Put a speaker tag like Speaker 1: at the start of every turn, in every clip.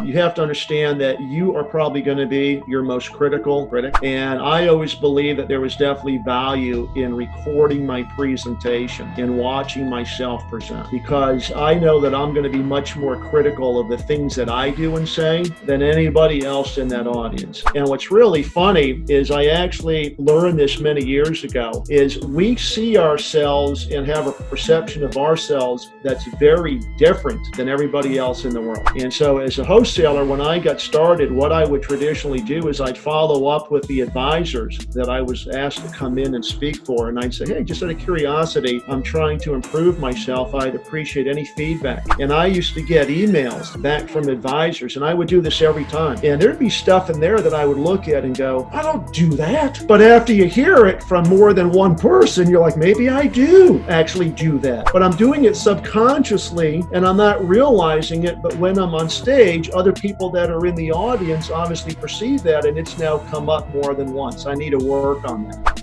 Speaker 1: You have to understand that you are probably going to be your most critical critic. And I always believe that there was definitely value in recording my presentation and watching myself present, because I know that I'm going to be much more critical of the things that I do and say than anybody else in that audience. And what's really funny is I actually learned this many years ago, is we see ourselves and have a perception of ourselves that's very different than everybody else in the world. And so as a wholesaler, when I got started, what I would traditionally do is I'd follow up with the advisors that I was asked to come in and speak for. And I'd say, hey, just out of curiosity, I'm trying to improve myself. I'd appreciate any feedback. And I used to get emails back from advisors, and I would do this every time. And there'd be stuff in there that I would look at and go, I don't do that. But after you hear it from more than one person, you're like, maybe I do actually do that. But I'm doing it subconsciously and I'm not realizing it. But when I'm on stage, other people that are in the audience obviously perceive that, and it's now come up more than once. I need to work on that.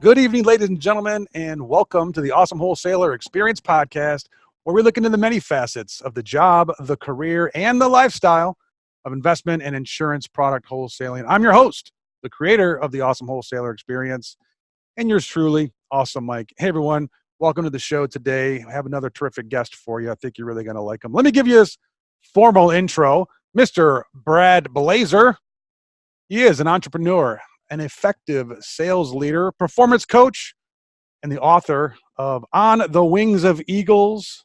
Speaker 2: Good evening, ladies and gentlemen, and welcome to the Awesome Wholesaler Experience Podcast, where we look into the many facets of the job, the career, and the lifestyle of investment and insurance product wholesaling. I'm your host, the creator of the Awesome Wholesaler Experience, and yours truly, Awesome Mike. Hey, everyone. Welcome to the show today. I have another terrific guest for you. I think you're really going to like him. Let me give you this formal intro. Mr. Brad Blazar. He is an entrepreneur, an effective sales leader, performance coach, and the author of On the Wings of Eagles,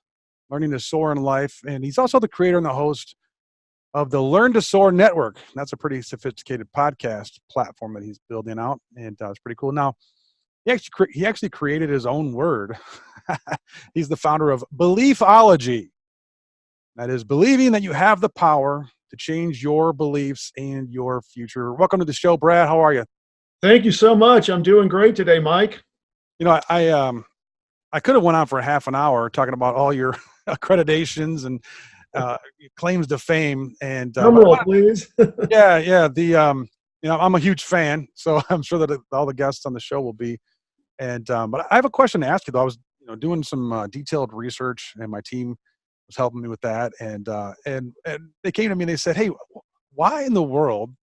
Speaker 2: Learning to Soar in Life. And he's also the creator and the host of the Learn to Soar Network. That's a pretty sophisticated podcast platform that he's building out, and it's pretty cool. Now, he actually created his own word. He's the founder of Beliefology. That is believing that you have the power to change your beliefs and your future. Welcome to the show, Brad. How are you?
Speaker 1: Thank you so much. I'm doing great today, Mike.
Speaker 2: You know, I could have went on for a half an hour talking about all your accreditations and claims to fame. And
Speaker 1: drum roll, please.
Speaker 2: yeah. I'm a huge fan, so I'm sure that all the guests on the show will be. And but I have a question to ask you, though. I was doing some detailed research, and my team was helping me with that. And they came to me and they said, "Hey, why in the world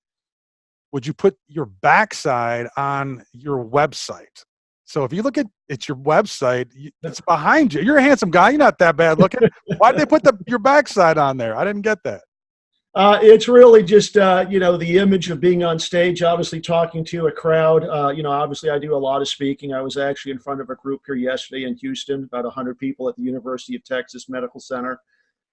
Speaker 2: would you put your backside on your website?" So if you look at your website, it's behind you. You're a handsome guy. You're not that bad looking. Why did they put your backside on there? I didn't get that.
Speaker 1: It's really just, the image of being on stage, obviously talking to a crowd. Obviously I do a lot of speaking. I was actually in front of a group here yesterday in Houston, about 100 people at the University of Texas Medical Center.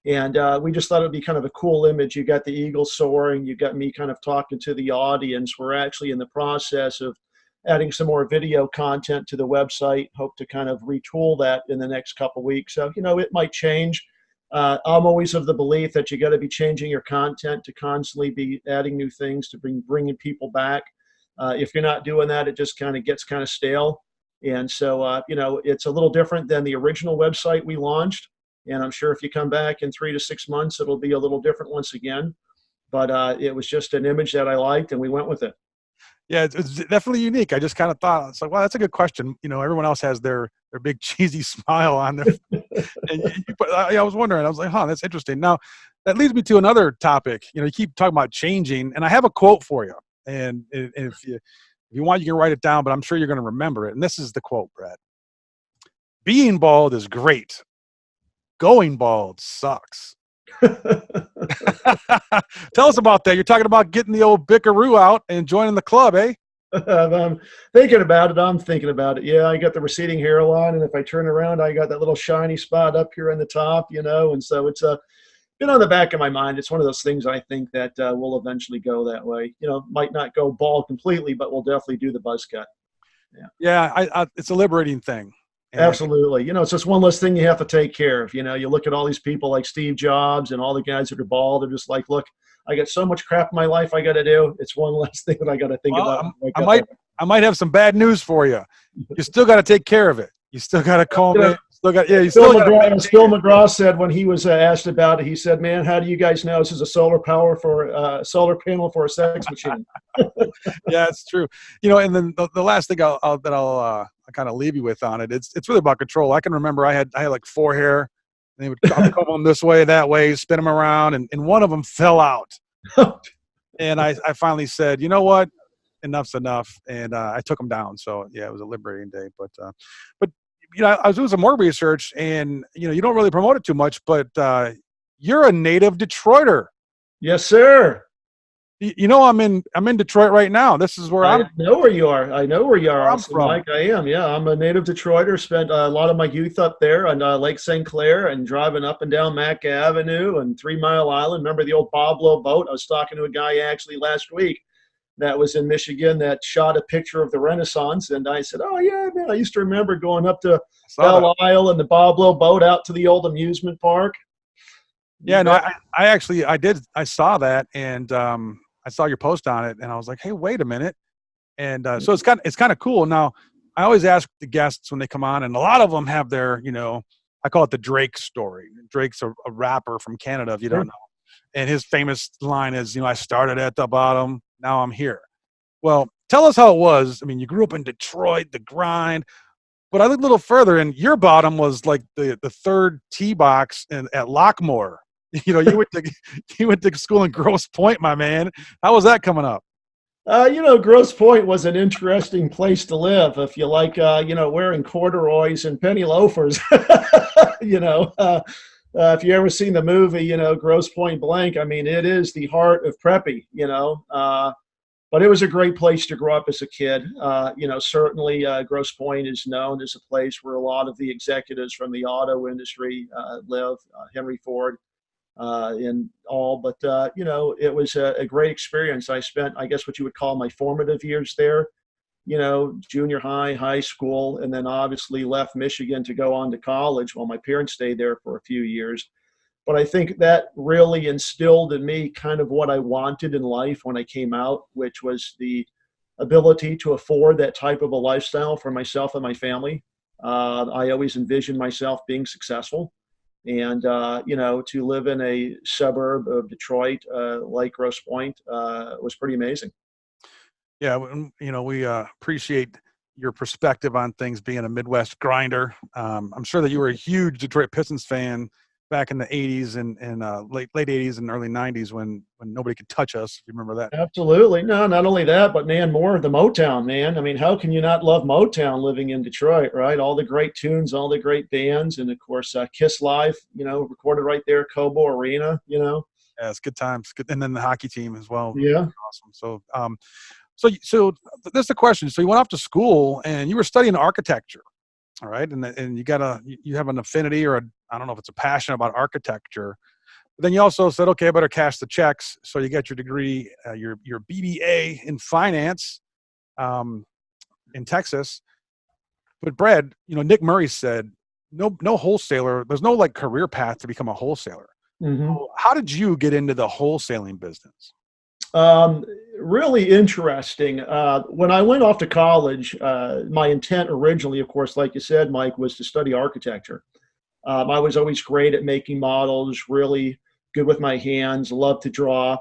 Speaker 1: And we just thought it would be kind of a cool image. You got the eagles soaring. You got me kind of talking to the audience. We're actually in the process of adding some more video content to the website. Hope to kind of retool that in the next couple of weeks. So, it might change. I'm always of the belief that you got to be changing your content to constantly be adding new things to bringing people back. If you're not doing that, it just kind of gets kind of stale. And so, it's a little different than the original website we launched. And I'm sure if you come back in 3 to 6 months, it'll be a little different once again. But it was just an image that I liked, and we went with it.
Speaker 2: Yeah, it's definitely unique. I just kind of thought, it's like, well, that's a good question. Everyone else has their big cheesy smile on their and I was wondering, I was like, that's interesting. Now, that leads me to another topic. You keep talking about changing, and I have a quote for you. And if you want, you can write it down, but I'm sure you're going to remember it. And this is the quote, Brad. Being bald is great. Going bald sucks. Tell us about that. You're talking about getting the old bickaroo out and joining the club, eh?
Speaker 1: I'm thinking about it. I'm thinking about it. Yeah, I got the receding hairline, and if I turn around, I got that little shiny spot up here on the top, and so it's been on the back of my mind. It's one of those things I think that will eventually go that way. Might not go bald completely, but we'll definitely do the buzz cut.
Speaker 2: Yeah, it's a liberating thing.
Speaker 1: And absolutely. It's just one less thing you have to take care of. You look at all these people like Steve Jobs and all the guys that are bald. They're just like, look, I got so much crap in my life I got to do. It's one less thing that I got to think about.
Speaker 2: I might have some bad news for you. You still got to take care of it. You still got to comb it. Bill
Speaker 1: McGraw said when he was asked about it, he said, "Man, how do you guys know this is a solar panel for a sex machine?"
Speaker 2: Yeah, it's true. And then the last thing I'll kind of leave you with on it. It's really about control. I can remember I had like 4 hair, and they would comb them this way, that way, spin them around, and one of them fell out. And I finally said, you know what, enough's enough, and I took them down. So yeah, it was a liberating day. But I was doing some more research, and you don't really promote it too much, but you're a native Detroiter.
Speaker 1: Yes, sir.
Speaker 2: I'm in Detroit right now. This is where
Speaker 1: I know where you are. I know where you are.
Speaker 2: I'm
Speaker 1: Also,
Speaker 2: from.
Speaker 1: Mike, I am. Yeah, I'm a native Detroiter. Spent a lot of my youth up there on Lake St. Clair and driving up and down Mack Avenue and 3 Mile Island. Remember the old Boblo boat? I was talking to a guy actually last week that was in Michigan that shot a picture of the Renaissance. And I said, oh, yeah, man, I used to remember going up to Belle Isle and the Boblo boat out to the old amusement park.
Speaker 2: Yeah, no, I saw that, and I saw your post on it, and I was like, hey, wait a minute. And so it's kind of cool. Now, I always ask the guests when they come on, and a lot of them have their, I call it the Drake story. Drake's a rapper from Canada, if you don't know. And his famous line is, I started at the bottom, now I'm here. Well, tell us how it was. I mean, you grew up in Detroit, the grind, but I looked a little further, and your bottom was like the third tee box at Lockmore. You went to school in Grosse Pointe, my man. How was that coming up?
Speaker 1: Grosse Pointe was an interesting place to live if you like, wearing corduroys and penny loafers. If you ever seen the movie, Grosse Pointe Blank, I mean, it is the heart of preppy, but it was a great place to grow up as a kid. Certainly Grosse Pointe is known as a place where a lot of the executives from the auto industry live, Henry Ford. In all, but it was a great experience. I spent, I guess, what you would call my formative years there, junior high, high school, and then obviously left Michigan to go on to college while my parents stayed there for a few years. But I think that really instilled in me kind of what I wanted in life when I came out, which was the ability to afford that type of a lifestyle for myself and my family. I always envisioned myself being successful. And, to live in a suburb of Detroit, like Grosse Pointe, was pretty amazing.
Speaker 2: Yeah, we appreciate your perspective on things being a Midwest grinder. I'm sure that you were a huge Detroit Pistons fan back in the 80s and late 80s and early 90s when nobody could touch us, if you remember that.
Speaker 1: Absolutely. No, not only that, but man, more of the Motown, man. I mean, how can you not love Motown living in Detroit, right? All the great tunes, all the great bands, and of course, Kiss Live, recorded right there, Cobo Arena,
Speaker 2: Yeah, it's good times. Good, and then the hockey team as well.
Speaker 1: Yeah.
Speaker 2: Awesome. So this is the question. So you went off to school and you were studying architecture. All right. And you have an affinity or I don't know if it's a passion about architecture. But then you also said, okay, I better cash the checks. So you got your degree, your BBA in finance in Texas. But Brad, Nick Murray said, no wholesaler. There's no like career path to become a wholesaler.
Speaker 1: Mm-hmm.
Speaker 2: So how did you get into the wholesaling business?
Speaker 1: Really interesting. When I went off to college, my intent originally, of course, like you said, Mike, was to study architecture. I was always great at making models, really good with my hands, loved to draw.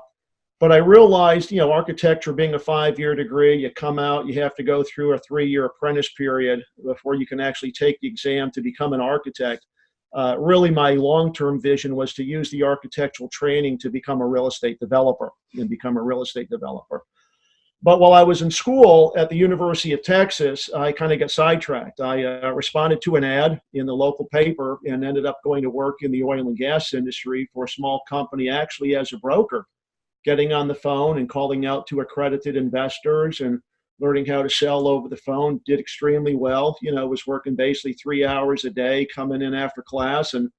Speaker 1: But I realized, architecture being a 5-year degree, you come out, you have to go through a 3-year apprentice period before you can actually take the exam to become an architect. Really, my long-term vision was to use the architectural training to become a real estate developer. But while I was in school at the University of Texas, I kind of got sidetracked. I responded to an ad in the local paper and ended up going to work in the oil and gas industry for a small company, actually as a broker, getting on the phone and calling out to accredited investors and learning how to sell over the phone. Did extremely well. Was working basically 3 hours a day, coming in after class and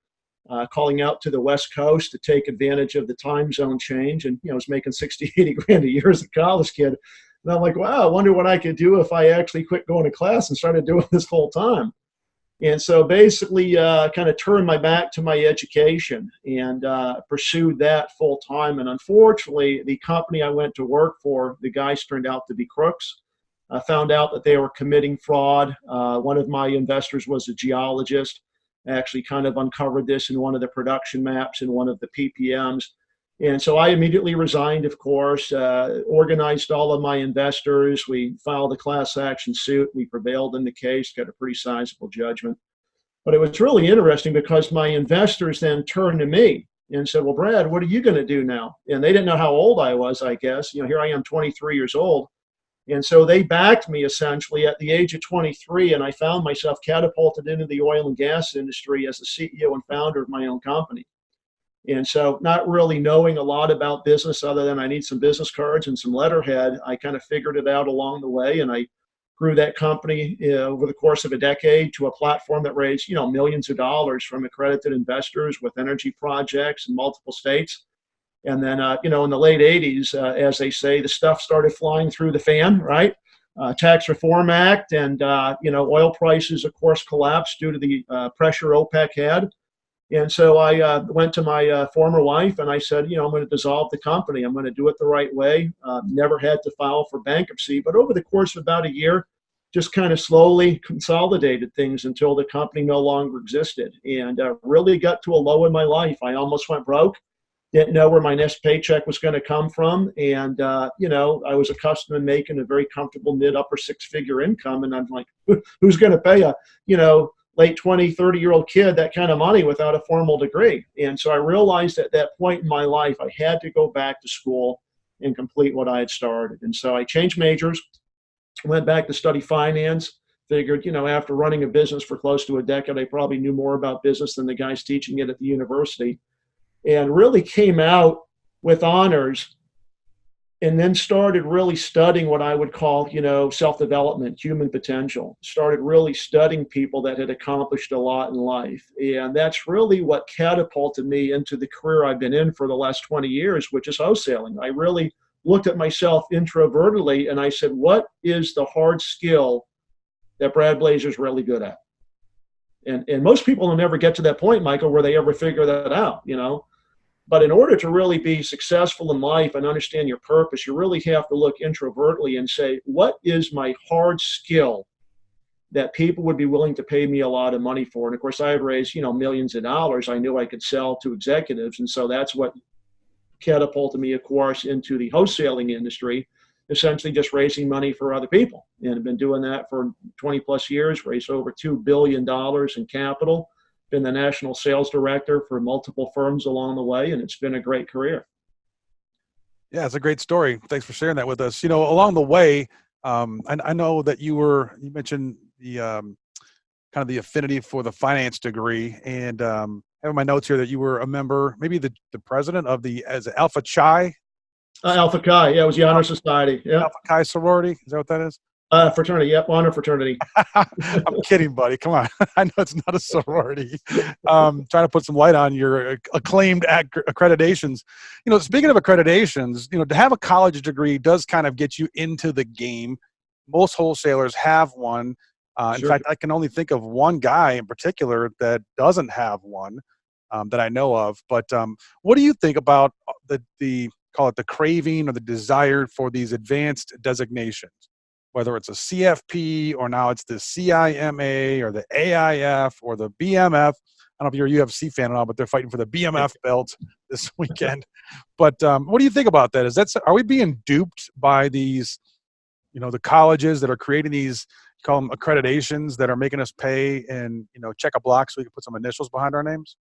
Speaker 1: calling out to the West Coast to take advantage of the time zone change. And, was making 60, 80 grand a year as a college kid. And I'm like, wow, I wonder what I could do if I actually quit going to class and started doing this full time. And so basically kind of turned my back to my education and pursued that full time. And unfortunately, the company I went to work for, the guys turned out to be crooks. I found out that they were committing fraud. One of my investors was a geologist. I actually kind of uncovered this in one of the production maps in one of the PPMs. And so I immediately resigned, of course, organized all of my investors. We filed a class action suit. We prevailed in the case, got a pretty sizable judgment. But it was really interesting because my investors then turned to me and said, well, Brad, what are you going to do now? And they didn't know how old I was, I guess. Here I am, 23 years old. And so they backed me essentially at the age of 23, and I found myself catapulted into the oil and gas industry as the CEO and founder of my own company. And so, not really knowing a lot about business other than I need some business cards and some letterhead, I kind of figured it out along the way, and I grew that company over the course of a decade to a platform that raised, millions of dollars from accredited investors with energy projects in multiple states. And then, in the late 80s, as they say, the stuff started flying through the fan, right? Tax Reform Act and, oil prices, of course, collapsed due to the pressure OPEC had. And so I went to my former wife and I said, I'm going to dissolve the company. I'm going to do it the right way. Never had to file for bankruptcy. But over the course of about a year, just kind of slowly consolidated things until the company no longer existed, and really got to a low in my life. I almost went broke. Didn't know where my next paycheck was going to come from. And, I was accustomed to making a very comfortable mid-upper six-figure income. And I'm like, who's going to pay a, late 20, 30-year-old kid that kind of money without a formal degree? And so I realized at that point in my life, I had to go back to school and complete what I had started. And so I changed majors, went back to study finance, figured, after running a business for close to a decade, I probably knew more about business than the guys teaching it at the university, and really came out with honors, and then started really studying what I would call, self-development, human potential. Started really studying people that had accomplished a lot in life. And that's really what catapulted me into the career I've been in for the last 20 years, which is wholesaling. I really looked at myself introvertedly and I said, what is the hard skill that Brad Blazar is really good at? And most people will never get to that point, Michael, where they ever figure that out, But in order to really be successful in life and understand your purpose, you really have to look introvertedly and say, what is my hard skill that people would be willing to pay me a lot of money for? And of course, I had raised, millions of dollars. I knew I could sell to executives. And so that's what catapulted me, of course, into the wholesaling industry, essentially just raising money for other people. And I've been doing that for 20 plus years, raised over $2 billion in capital. Been the national sales director for multiple firms along the way, and it's been a great career.
Speaker 2: Yeah, it's a great story. Thanks for sharing that with us. Along the way, I know that you mentioned the kind of the affinity for the finance degree, and I have in my notes here that you were a member, maybe the president of as Alpha Chi.
Speaker 1: Alpha Chi, yeah, it was the Honor Society. Yeah.
Speaker 2: Alpha Chi sorority, is that what that is?
Speaker 1: Fraternity, yep, honor fraternity.
Speaker 2: I'm kidding, buddy. Come on. I know it's not a sorority. Trying to put some light on your acclaimed accreditations. Speaking of accreditations, to have a college degree does kind of get you into the game. Most wholesalers have one. In fact, I can only think of one guy in particular that doesn't have one that I know of. But what do you think about the call it the craving or the desire for these advanced designations? Whether it's a CFP or now it's the CIMA or the AIF or the BMF. I don't know if you're a UFC fan or not, but they're fighting for the BMF belt this weekend. But what do you think about that? Are we being duped by these, the colleges that are creating these, call them accreditations, that are making us pay and, check a block so we can put some initials behind our names?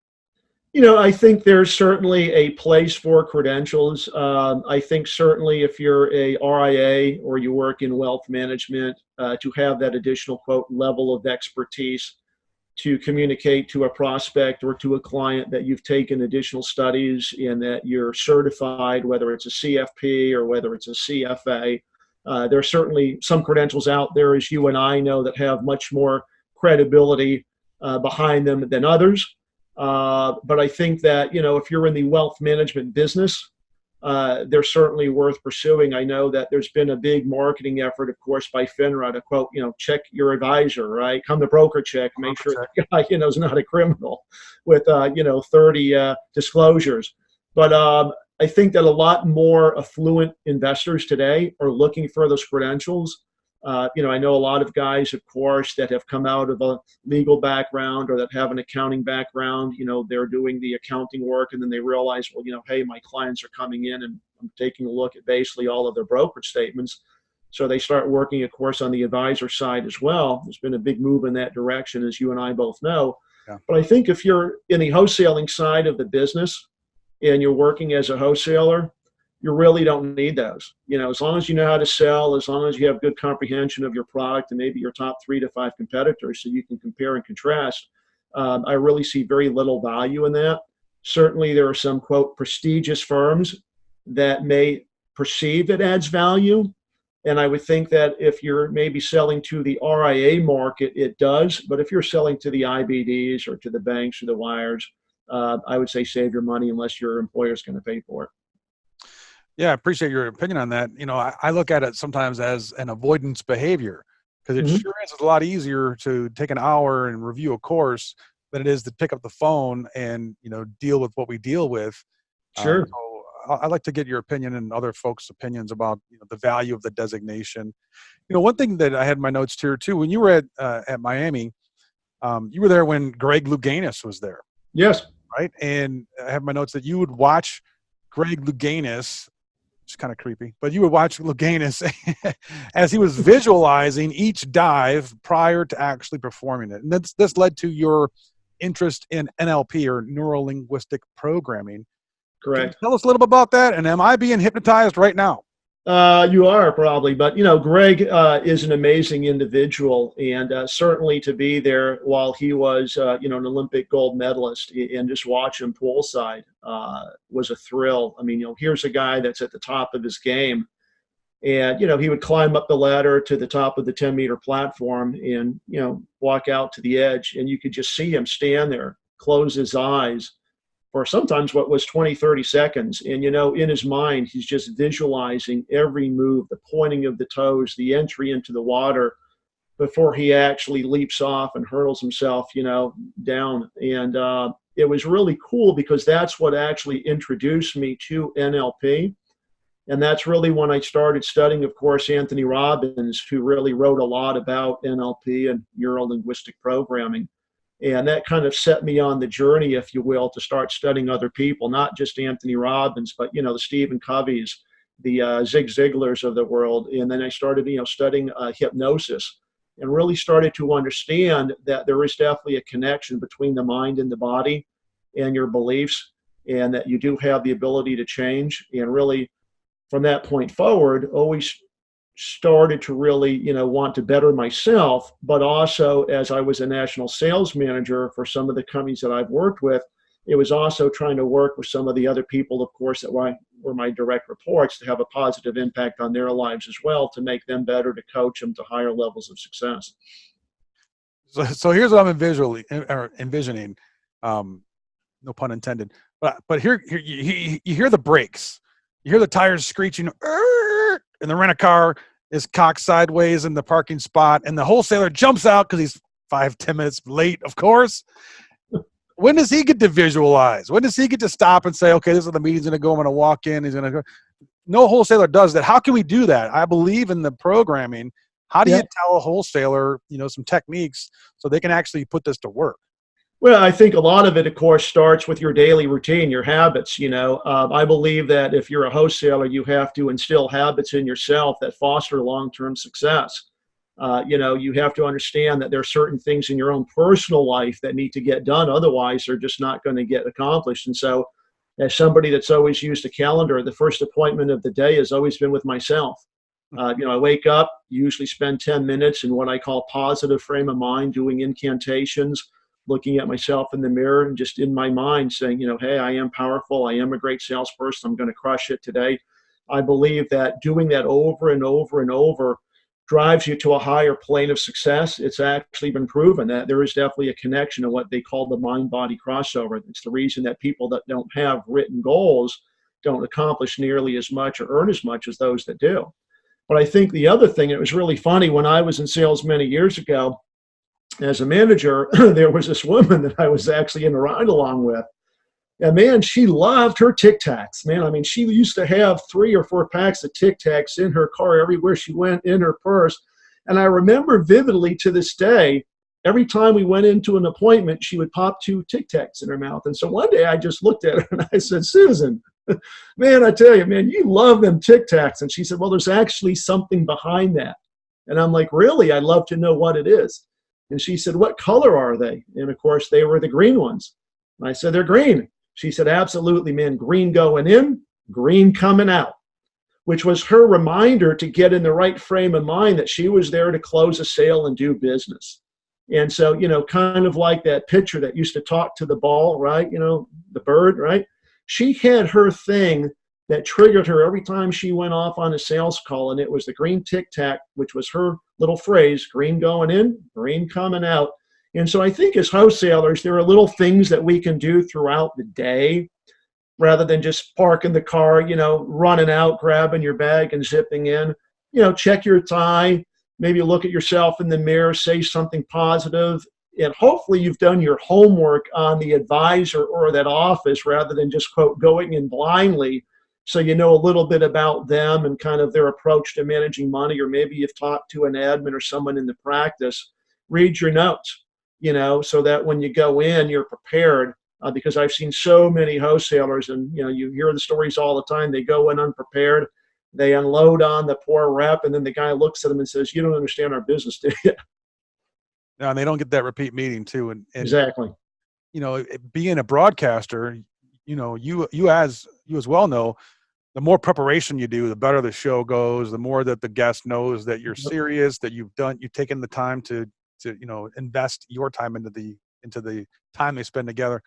Speaker 1: I think there's certainly a place for credentials. I think certainly if you're a RIA or you work in wealth management, to have that additional, quote, level of expertise to communicate to a prospect or to a client that you've taken additional studies and that you're certified, whether it's a CFP or whether it's a CFA. There are certainly some credentials out there, as you and I know, that have much more credibility behind them than others. But I think that, if you're in the wealth management business, they're certainly worth pursuing. I know that there's been a big marketing effort, of course, by FINRA to quote, check your advisor, right? Come to broker check, make sure the guy, is not a criminal with, 30 disclosures. But I think that a lot more affluent investors today are looking for those credentials. I know a lot of guys, of course, that have come out of a legal background or that have an accounting background. They're doing the accounting work, and then they realize, well, hey, my clients are coming in and I'm taking a look at basically all of their brokerage statements. So they start working, of course, on the advisor side as well. There's been a big move in that direction, as you and I both know.
Speaker 2: Yeah.
Speaker 1: But I think if you're in the wholesaling side of the business and you're working as a wholesaler, you really don't need those. As long as you know how to sell, as long as you have good comprehension of your product and maybe your top 3 to 5 competitors so you can compare and contrast, I really see very little value in that. Certainly there are some, quote, prestigious firms that may perceive it adds value. And I would think that if you're maybe selling to the RIA market, it does. But if you're selling to the IBDs or to the banks or the wires, I would say save your money unless your employer is going to pay for it.
Speaker 2: Yeah, I appreciate your opinion on that. I look at it sometimes as an avoidance behavior because it sure is a lot easier to take an hour and review a course than it is to pick up the phone and, deal with what we deal with.
Speaker 1: Sure.
Speaker 2: So I'd like to get your opinion and other folks' opinions about the value of the designation. One thing that I had in my notes here too, when you were at Miami, you were there when Greg Louganis was there.
Speaker 1: Yes.
Speaker 2: Right. And I have my notes that you would watch Greg Louganis. It's kind of creepy, but you would watch Louganis as he was visualizing each dive prior to actually performing it. And this led to your interest in NLP or neuro-linguistic programming.
Speaker 1: Correct.
Speaker 2: Tell us a little bit about that. And am I being hypnotized right now?
Speaker 1: You are probably, but Greg is an amazing individual, and certainly to be there while he was, an Olympic gold medalist, and just watch him poolside was a thrill. I mean, here's a guy that's at the top of his game, and he would climb up the ladder to the top of the 10-meter platform, and walk out to the edge, and you could just see him stand there, close his eyes for sometimes what was 20, 30 seconds. And, in his mind, he's just visualizing every move, the pointing of the toes, the entry into the water before he actually leaps off and hurls himself, down. And it was really cool because that's what actually introduced me to NLP. And that's really when I started studying, of course, Anthony Robbins, who really wrote a lot about NLP and neuro-linguistic programming. And that kind of set me on the journey, if you will, to start studying other people, not just Anthony Robbins, but, the Stephen Coveys, the Zig Ziglars of the world. And then I started, studying hypnosis and really started to understand that there is definitely a connection between the mind and the body and your beliefs, and that you do have the ability to change. And really, from that point forward, always started to really, want to better myself, but also as I was a national sales manager for some of the companies that I've worked with, it was also trying to work with some of the other people, of course, that were my direct reports to have a positive impact on their lives as well, to make them better, to coach them to higher levels of success.
Speaker 2: So here's what I'm envisioning, no pun intended, but here you hear the brakes, you hear the tires screeching, and the rent-a-car is cocked sideways in the parking spot, and the wholesaler jumps out because he's 5-10 minutes late, of course. When does he get to visualize? When does he get to stop and say, okay, this is the meeting's going to go, I'm going to walk in, he's going to go? No wholesaler does that. How can we do that? I believe in the programming. How do you tell a wholesaler, some techniques so they can actually put this to work?
Speaker 1: Well, I think a lot of it, of course, starts with your daily routine, your habits. I believe that if you're a wholesaler, you have to instill habits in yourself that foster long-term success. You have to understand that there are certain things in your own personal life that need to get done. Otherwise, they're just not going to get accomplished. And so as somebody that's always used a calendar, the first appointment of the day has always been with myself. I wake up, usually spend 10 minutes in what I call positive frame of mind, doing incantations, looking at myself in the mirror and just in my mind saying, hey, I am powerful. I am a great salesperson. I'm going to crush it today. I believe that doing that over and over and over drives you to a higher plane of success. It's actually been proven that there is definitely a connection to what they call the mind-body crossover. It's the reason that people that don't have written goals don't accomplish nearly as much or earn as much as those that do. But I think the other thing, it was really funny, when I was in sales many years ago, as a manager, there was this woman that I was actually in a ride along with. And man, she loved her Tic Tacs. Man, I mean, she used to have 3 or 4 packs of Tic Tacs in her car everywhere she went, in her purse. And I remember vividly to this day, every time we went into an appointment, she would pop 2 Tic Tacs in her mouth. And so one day I just looked at her and I said, Susan, man, I tell you, man, you love them Tic Tacs. And she said, well, there's actually something behind that. And I'm like, really? I'd love to know what it is. And she said, what color are they? And of course, they were the green ones. And I said, they're green. She said, absolutely, man, green going in, green coming out, which was her reminder to get in the right frame of mind that she was there to close a sale and do business. And so, kind of like that pitcher that used to talk to the ball, right? The bird, right? She had her thing that triggered her every time she went off on a sales call, and it was the green Tic Tac, which was her little phrase, green going in, green coming out. And so I think as wholesalers, there are little things that we can do throughout the day rather than just parking the car, running out, grabbing your bag and zipping in. Check your tie, maybe look at yourself in the mirror, say something positive, and hopefully you've done your homework on the advisor or that office rather than just, quote, going in blindly. So you know a little bit about them and kind of their approach to managing money, or maybe you've talked to an admin or someone in the practice. Read your notes, so that when you go in, you're prepared. Because I've seen so many wholesalers, and you hear the stories all the time. They go in unprepared, they unload on the poor rep, and then the guy looks at them and says, "You don't understand our business, do you?"
Speaker 2: No, and they don't get that repeat meeting too. And
Speaker 1: Exactly.
Speaker 2: Being a broadcaster, you as well know, the more preparation you do, the better the show goes, the more that the guest knows that you're serious, that you've taken the time to invest your time into the time they spend together.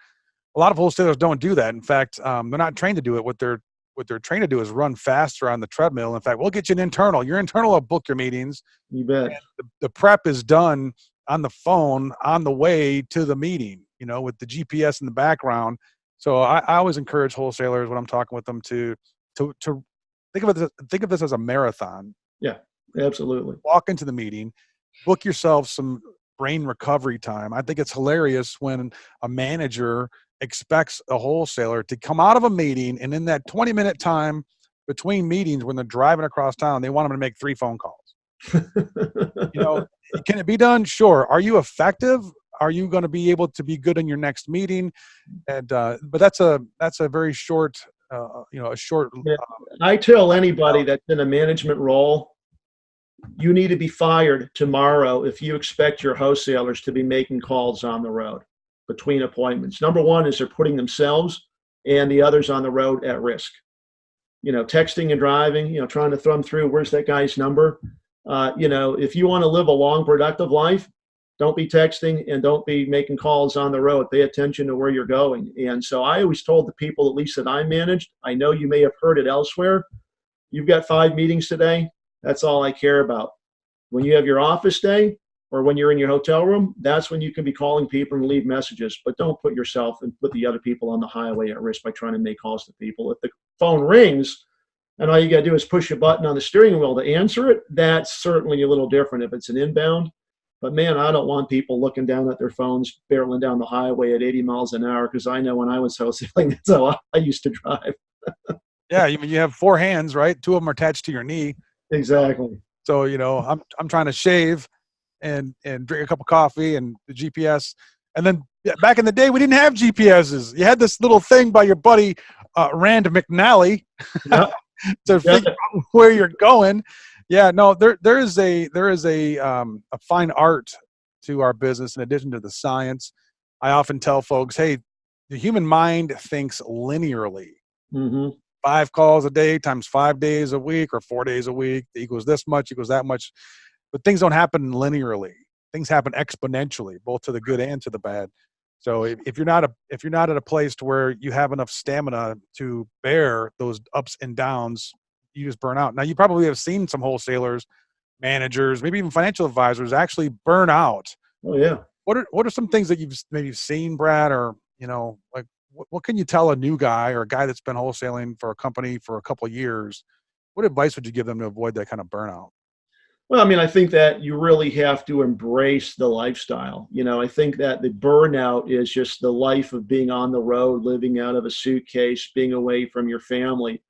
Speaker 2: A lot of wholesalers don't do that. In fact, they're not trained to do it. What they're trained to do is run faster on the treadmill. In fact, we'll get you an internal. Your internal will book your meetings.
Speaker 1: You bet.
Speaker 2: The prep is done on the phone on the way to the meeting, with the GPS in the background. So I always encourage wholesalers when I'm talking with them to think of this as a marathon.
Speaker 1: Yeah, absolutely.
Speaker 2: Walk into the meeting, book yourself some brain recovery time. I think it's hilarious when a manager expects a wholesaler to come out of a meeting, and in that 20-minute time between meetings when they're driving across town, they want them to make 3 phone calls. Can it be done? Sure. Are you effective? Are you going to be able to be good in your next meeting? And but that's a very short, a short.
Speaker 1: Yeah. I tell anybody that's in a management role, you need to be fired tomorrow if you expect your wholesalers to be making calls on the road between appointments. Number one is they're putting themselves and the others on the road at risk. Texting and driving, trying to thumb through, where's that guy's number? If you want to live a long, productive life, don't be texting and don't be making calls on the road. Pay attention to where you're going. And so I always told the people, at least that I managed, I know you may have heard it elsewhere, you've got 5 meetings today. That's all I care about. When you have your office day or when you're in your hotel room, that's when you can be calling people and leave messages. But don't put yourself and put the other people on the highway at risk by trying to make calls to people. If the phone rings and all you got to do is push a button on the steering wheel to answer it, that's certainly a little different if it's an inbound. But man, I don't want people looking down at their phones, barreling down the highway at 80 miles an hour, because I know when I was wholesaling, that's how I used to drive.
Speaker 2: Yeah, you have 4 hands, right? 2 of them are attached to your knee.
Speaker 1: Exactly.
Speaker 2: So, I'm trying to shave and drink a cup of coffee and the GPS. And then back in the day, we didn't have GPSs. You had this little thing by your buddy, Rand McNally,
Speaker 1: Yep.
Speaker 2: to figure out where you're going. Yeah, no, there is a fine art to our business in addition to the science. I often tell folks, hey, the human mind thinks linearly.
Speaker 1: Mm-hmm.
Speaker 2: 5 calls a day times 5 days a week or 4 days a week equals this much, equals that much. But things don't happen linearly. Things happen exponentially, both to the good and to the bad. So if you're not at a place to where you have enough stamina to bear those ups and downs, you just burn out. Now, you probably have seen some wholesalers, managers, maybe even financial advisors actually burn out.
Speaker 1: Oh yeah.
Speaker 2: What are some things that you've maybe seen, Brad, or like what can you tell a new guy or a guy that's been wholesaling for a company for a couple of years? What advice would you give them to avoid that kind of burnout?
Speaker 1: Well, I mean, I think that you really have to embrace the lifestyle. I think that the burnout is just the life of being on the road, living out of a suitcase, being away from your family.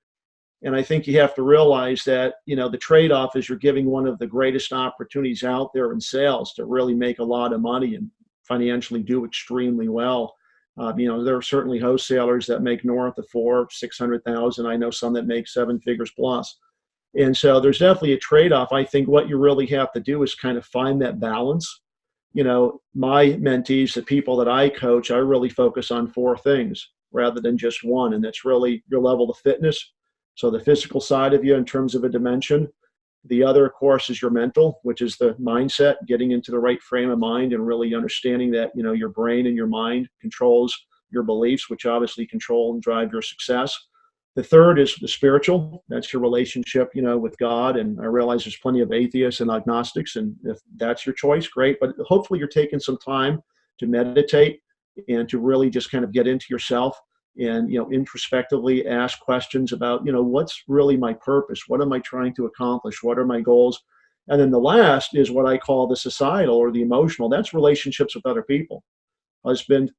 Speaker 1: And I think you have to realize that, the trade-off is you're giving one of the greatest opportunities out there in sales to really make a lot of money and financially do extremely well. There are certainly wholesalers that make north of 600,000. I know some that make seven figures plus. And so there's definitely a trade-off. I think what you really have to do is kind of find that balance. My mentees, the people that I coach, I really focus on four things rather than just one. And that's really your level of fitness. So the physical side of you in terms of a dimension. The other, of course, is your mental, which is the mindset, getting into the right frame of mind and really understanding that, your brain and your mind controls your beliefs, which obviously control and drive your success. The third is the spiritual. That's your relationship, with God. And I realize there's plenty of atheists and agnostics, and if that's your choice, great. But hopefully you're taking some time to meditate and to really just kind of get into yourself and, introspectively ask questions about, what's really my purpose? What am I trying to accomplish? What are my goals? And then the last is what I call the societal or the emotional. That's relationships with other people, husband,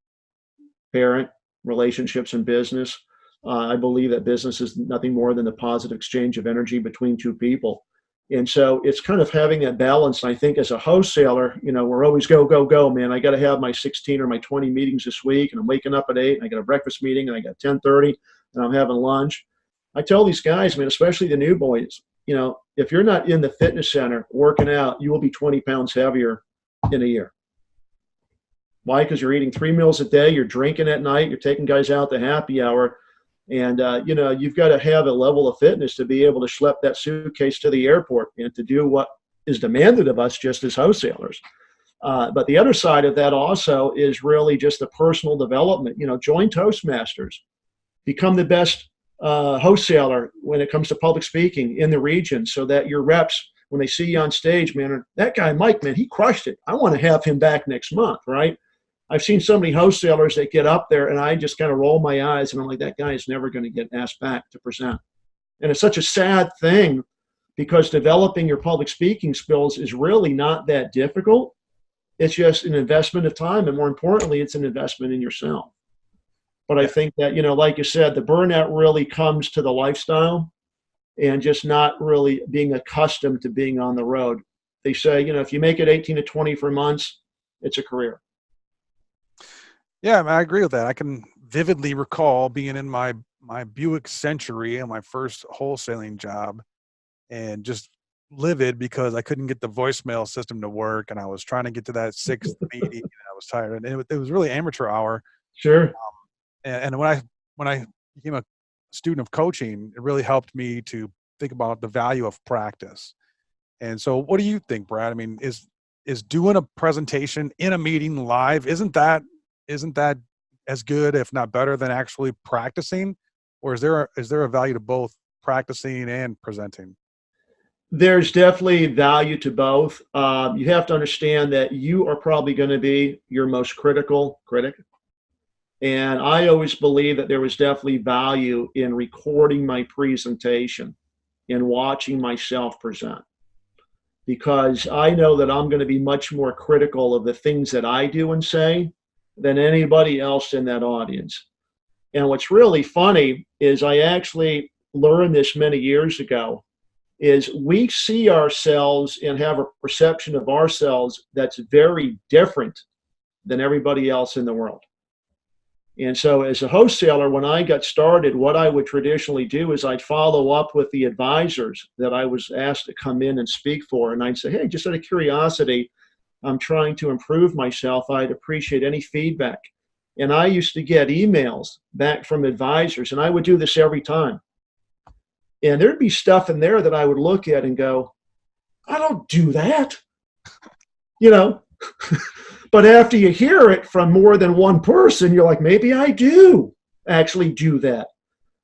Speaker 1: parent, relationships in business. I believe that business is nothing more than the positive exchange of energy between two people. And so it's kind of having that balance. And I think as a wholesaler, we're always go, go, go, man. I got to have my 16 or my 20 meetings this week. And I'm waking up at 8 and I got a breakfast meeting and I got 10:30 and I'm having lunch. I tell these guys, man, especially the new boys, if you're not in the fitness center working out, you will be 20 pounds heavier in a year. Why? Because you're eating 3 meals a day. You're drinking at night. You're taking guys out to happy hour. And, you've got to have a level of fitness to be able to schlep that suitcase to the airport and to do what is demanded of us just as wholesalers. But the other side of that also is really just the personal development. Join Toastmasters, become the best wholesaler when it comes to public speaking in the region so that your reps, when they see you on stage, man, that guy, Mike, man, he crushed it. I want to have him back next month, right? I've seen so many wholesalers that get up there and I just kind of roll my eyes and I'm like, that guy is never going to get asked back to present. And it's such a sad thing because developing your public speaking skills is really not that difficult. It's just an investment of time. And more importantly, it's an investment in yourself. But I think that, like you said, the burnout really comes to the lifestyle and just not really being accustomed to being on the road. They say, if you make it 18 to 24 months, it's a career.
Speaker 2: Yeah, I agree with that. I can vividly recall being in my Buick Century and my first wholesaling job and just livid because I couldn't get the voicemail system to work and I was trying to get to that sixth meeting and I was tired. And it was really amateur hour.
Speaker 1: Sure.
Speaker 2: And when I became a student of coaching, it really helped me to think about the value of practice. And so what do you think, Brad? I mean, is doing a presentation in a meeting live, isn't that as good, if not better, than actually practicing? Or is there a value to both practicing and presenting?
Speaker 1: There's definitely value to both. You have to understand that you are probably going to be your most critical critic. And I always believe that there was definitely value in recording my presentation and watching myself present. Because I know that I'm going to be much more critical of the things that I do and say than anybody else in that audience. And what's really funny is I actually learned this many years ago, is we see ourselves and have a perception of ourselves that's very different than everybody else in the world. And so as a wholesaler, when I got started, what I would traditionally do is I'd follow up with the advisors that I was asked to come in and speak for. And I'd say, hey, just out of curiosity, I'm trying to improve myself. I'd appreciate any feedback. And I used to get emails back from advisors, and I would do this every time. And there'd be stuff in there that I would look at and go, I don't do that, But after you hear it from more than one person, you're like, maybe I do actually do that.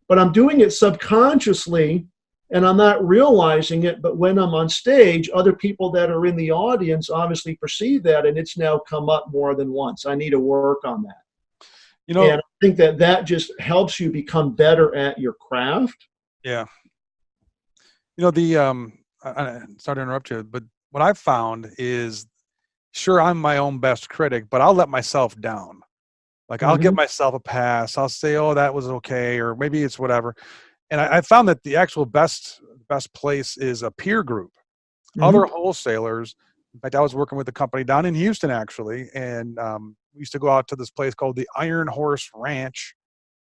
Speaker 1: But I'm doing it subconsciously and I'm not realizing it. But when I'm on stage, other people that are in the audience obviously perceive that, and it's now come up more than once. I need to work on that. And I think that just helps you become better at your craft.
Speaker 2: Yeah. Sorry to interrupt you, but what I've found is, sure, I'm my own best critic, but I'll let myself down. Like I'll give myself a pass. I'll say, oh, that was okay. Or maybe it's whatever. And I found that the actual best place is a peer group. Other
Speaker 1: Mm-hmm.
Speaker 2: wholesalers. In fact, I was working with a company down in Houston actually, and we used to go out to this place called the Iron Horse Ranch.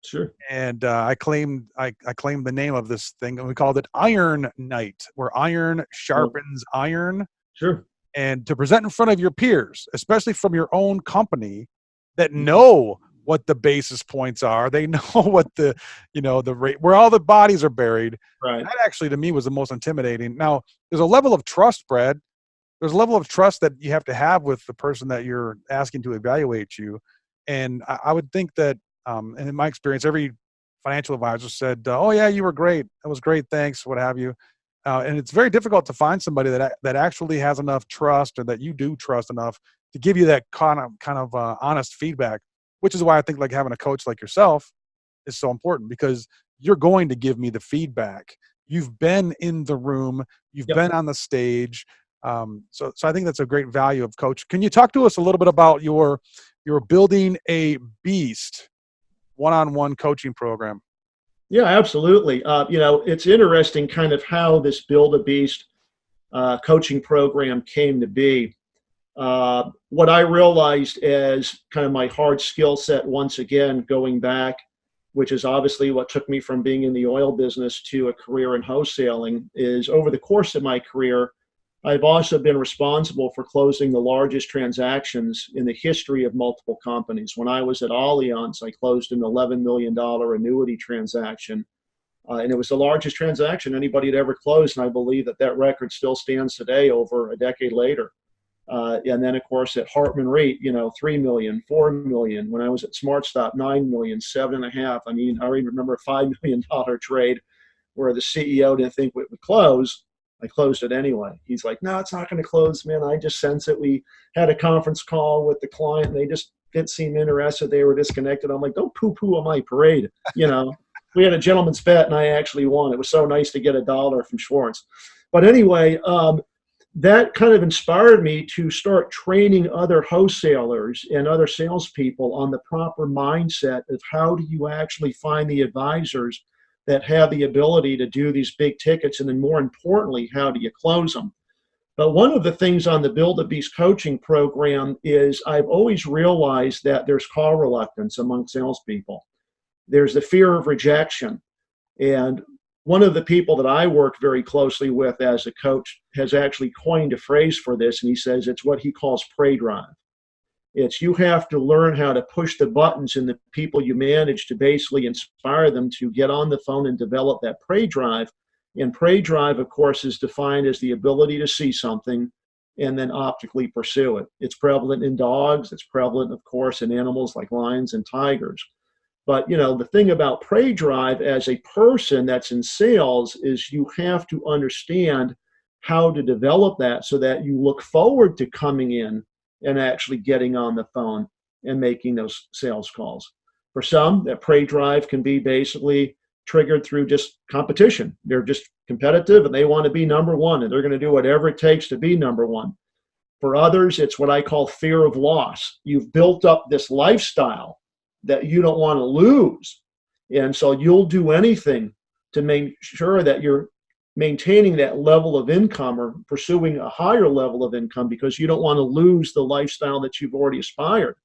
Speaker 1: Sure.
Speaker 2: And I claimed the name of this thing, and we called it Iron Night, where iron
Speaker 1: Well,
Speaker 2: sharpens iron.
Speaker 1: sure.
Speaker 2: And to present in front of your peers, especially from your own company, that
Speaker 1: Mhm.
Speaker 2: know what the basis points are, they know what the rate, where all the bodies are buried.
Speaker 1: Right.
Speaker 2: That actually to me was the most intimidating. Now there's a level of trust, Brad. There's a level of trust that you have to have with the person that you're asking to evaluate you. And I would think that, and in my experience, every financial advisor said, "Oh yeah, you were great. That was great. Thanks. What have you." And it's very difficult to find somebody that actually has enough trust, or that you do trust enough to give you that kind of honest feedback. Which is why I think like having a coach like yourself is so important, because you're going to give me the feedback. You've been in the room. You've
Speaker 1: Yep.
Speaker 2: been on the stage. So I think that's a great value of coach. Can you talk to us a little bit about your building a beast one-on-one coaching program?
Speaker 1: Yeah, absolutely. It's interesting kind of how this Build a Beast coaching program came to be. What I realized as kind of my hard skill set, once again, going back, which is obviously what took me from being in the oil business to a career in wholesaling, is over the course of my career, I've also been responsible for closing the largest transactions in the history of multiple companies. When I was at Allianz, I closed an $11 million annuity transaction. And it was the largest transaction anybody had ever closed. And I believe that record still stands today over a decade later. And then, of course, at Hartman Rate, 3 million, 4 million. When I was at SmartStop, 9 million, 7.5. I mean, I even remember a $5 million trade where the CEO didn't think it would close. I closed it anyway. He's like, no, it's not going to close, man. I just sense it. We had a conference call with the client, and they just didn't seem interested. They were disconnected. I'm like, don't poo-poo on my parade. We had a gentleman's bet, and I actually won. It was so nice to get $1 from Schwartz. But anyway, that kind of inspired me to start training other wholesalers and other salespeople on the proper mindset of how do you actually find the advisors that have the ability to do these big tickets, and then more importantly, how do you close them? But one of the things on the Build a Beast coaching program is I've always realized that there's call reluctance among salespeople. There's the fear of rejection. And one of the people that I work very closely with as a coach has actually coined a phrase for this, and he says it's what he calls prey drive. It's you have to learn how to push the buttons in the people you manage to basically inspire them to get on the phone and develop that prey drive. And prey drive, of course, is defined as the ability to see something and then optically pursue it. It's prevalent in dogs. It's prevalent, of course, in animals like lions and tigers. But, the thing about prey drive as a person that's in sales is you have to understand how to develop that so that you look forward to coming in and actually getting on the phone and making those sales calls. For some, that prey drive can be basically triggered through just competition. They're just competitive and they want to be number one, and they're going to do whatever it takes to be number one. For others, it's what I call fear of loss. You've built up this lifestyle that you don't want to lose. And so you'll do anything to make sure that you're maintaining that level of income or pursuing a higher level of income because you don't want to lose the lifestyle that you've already aspired.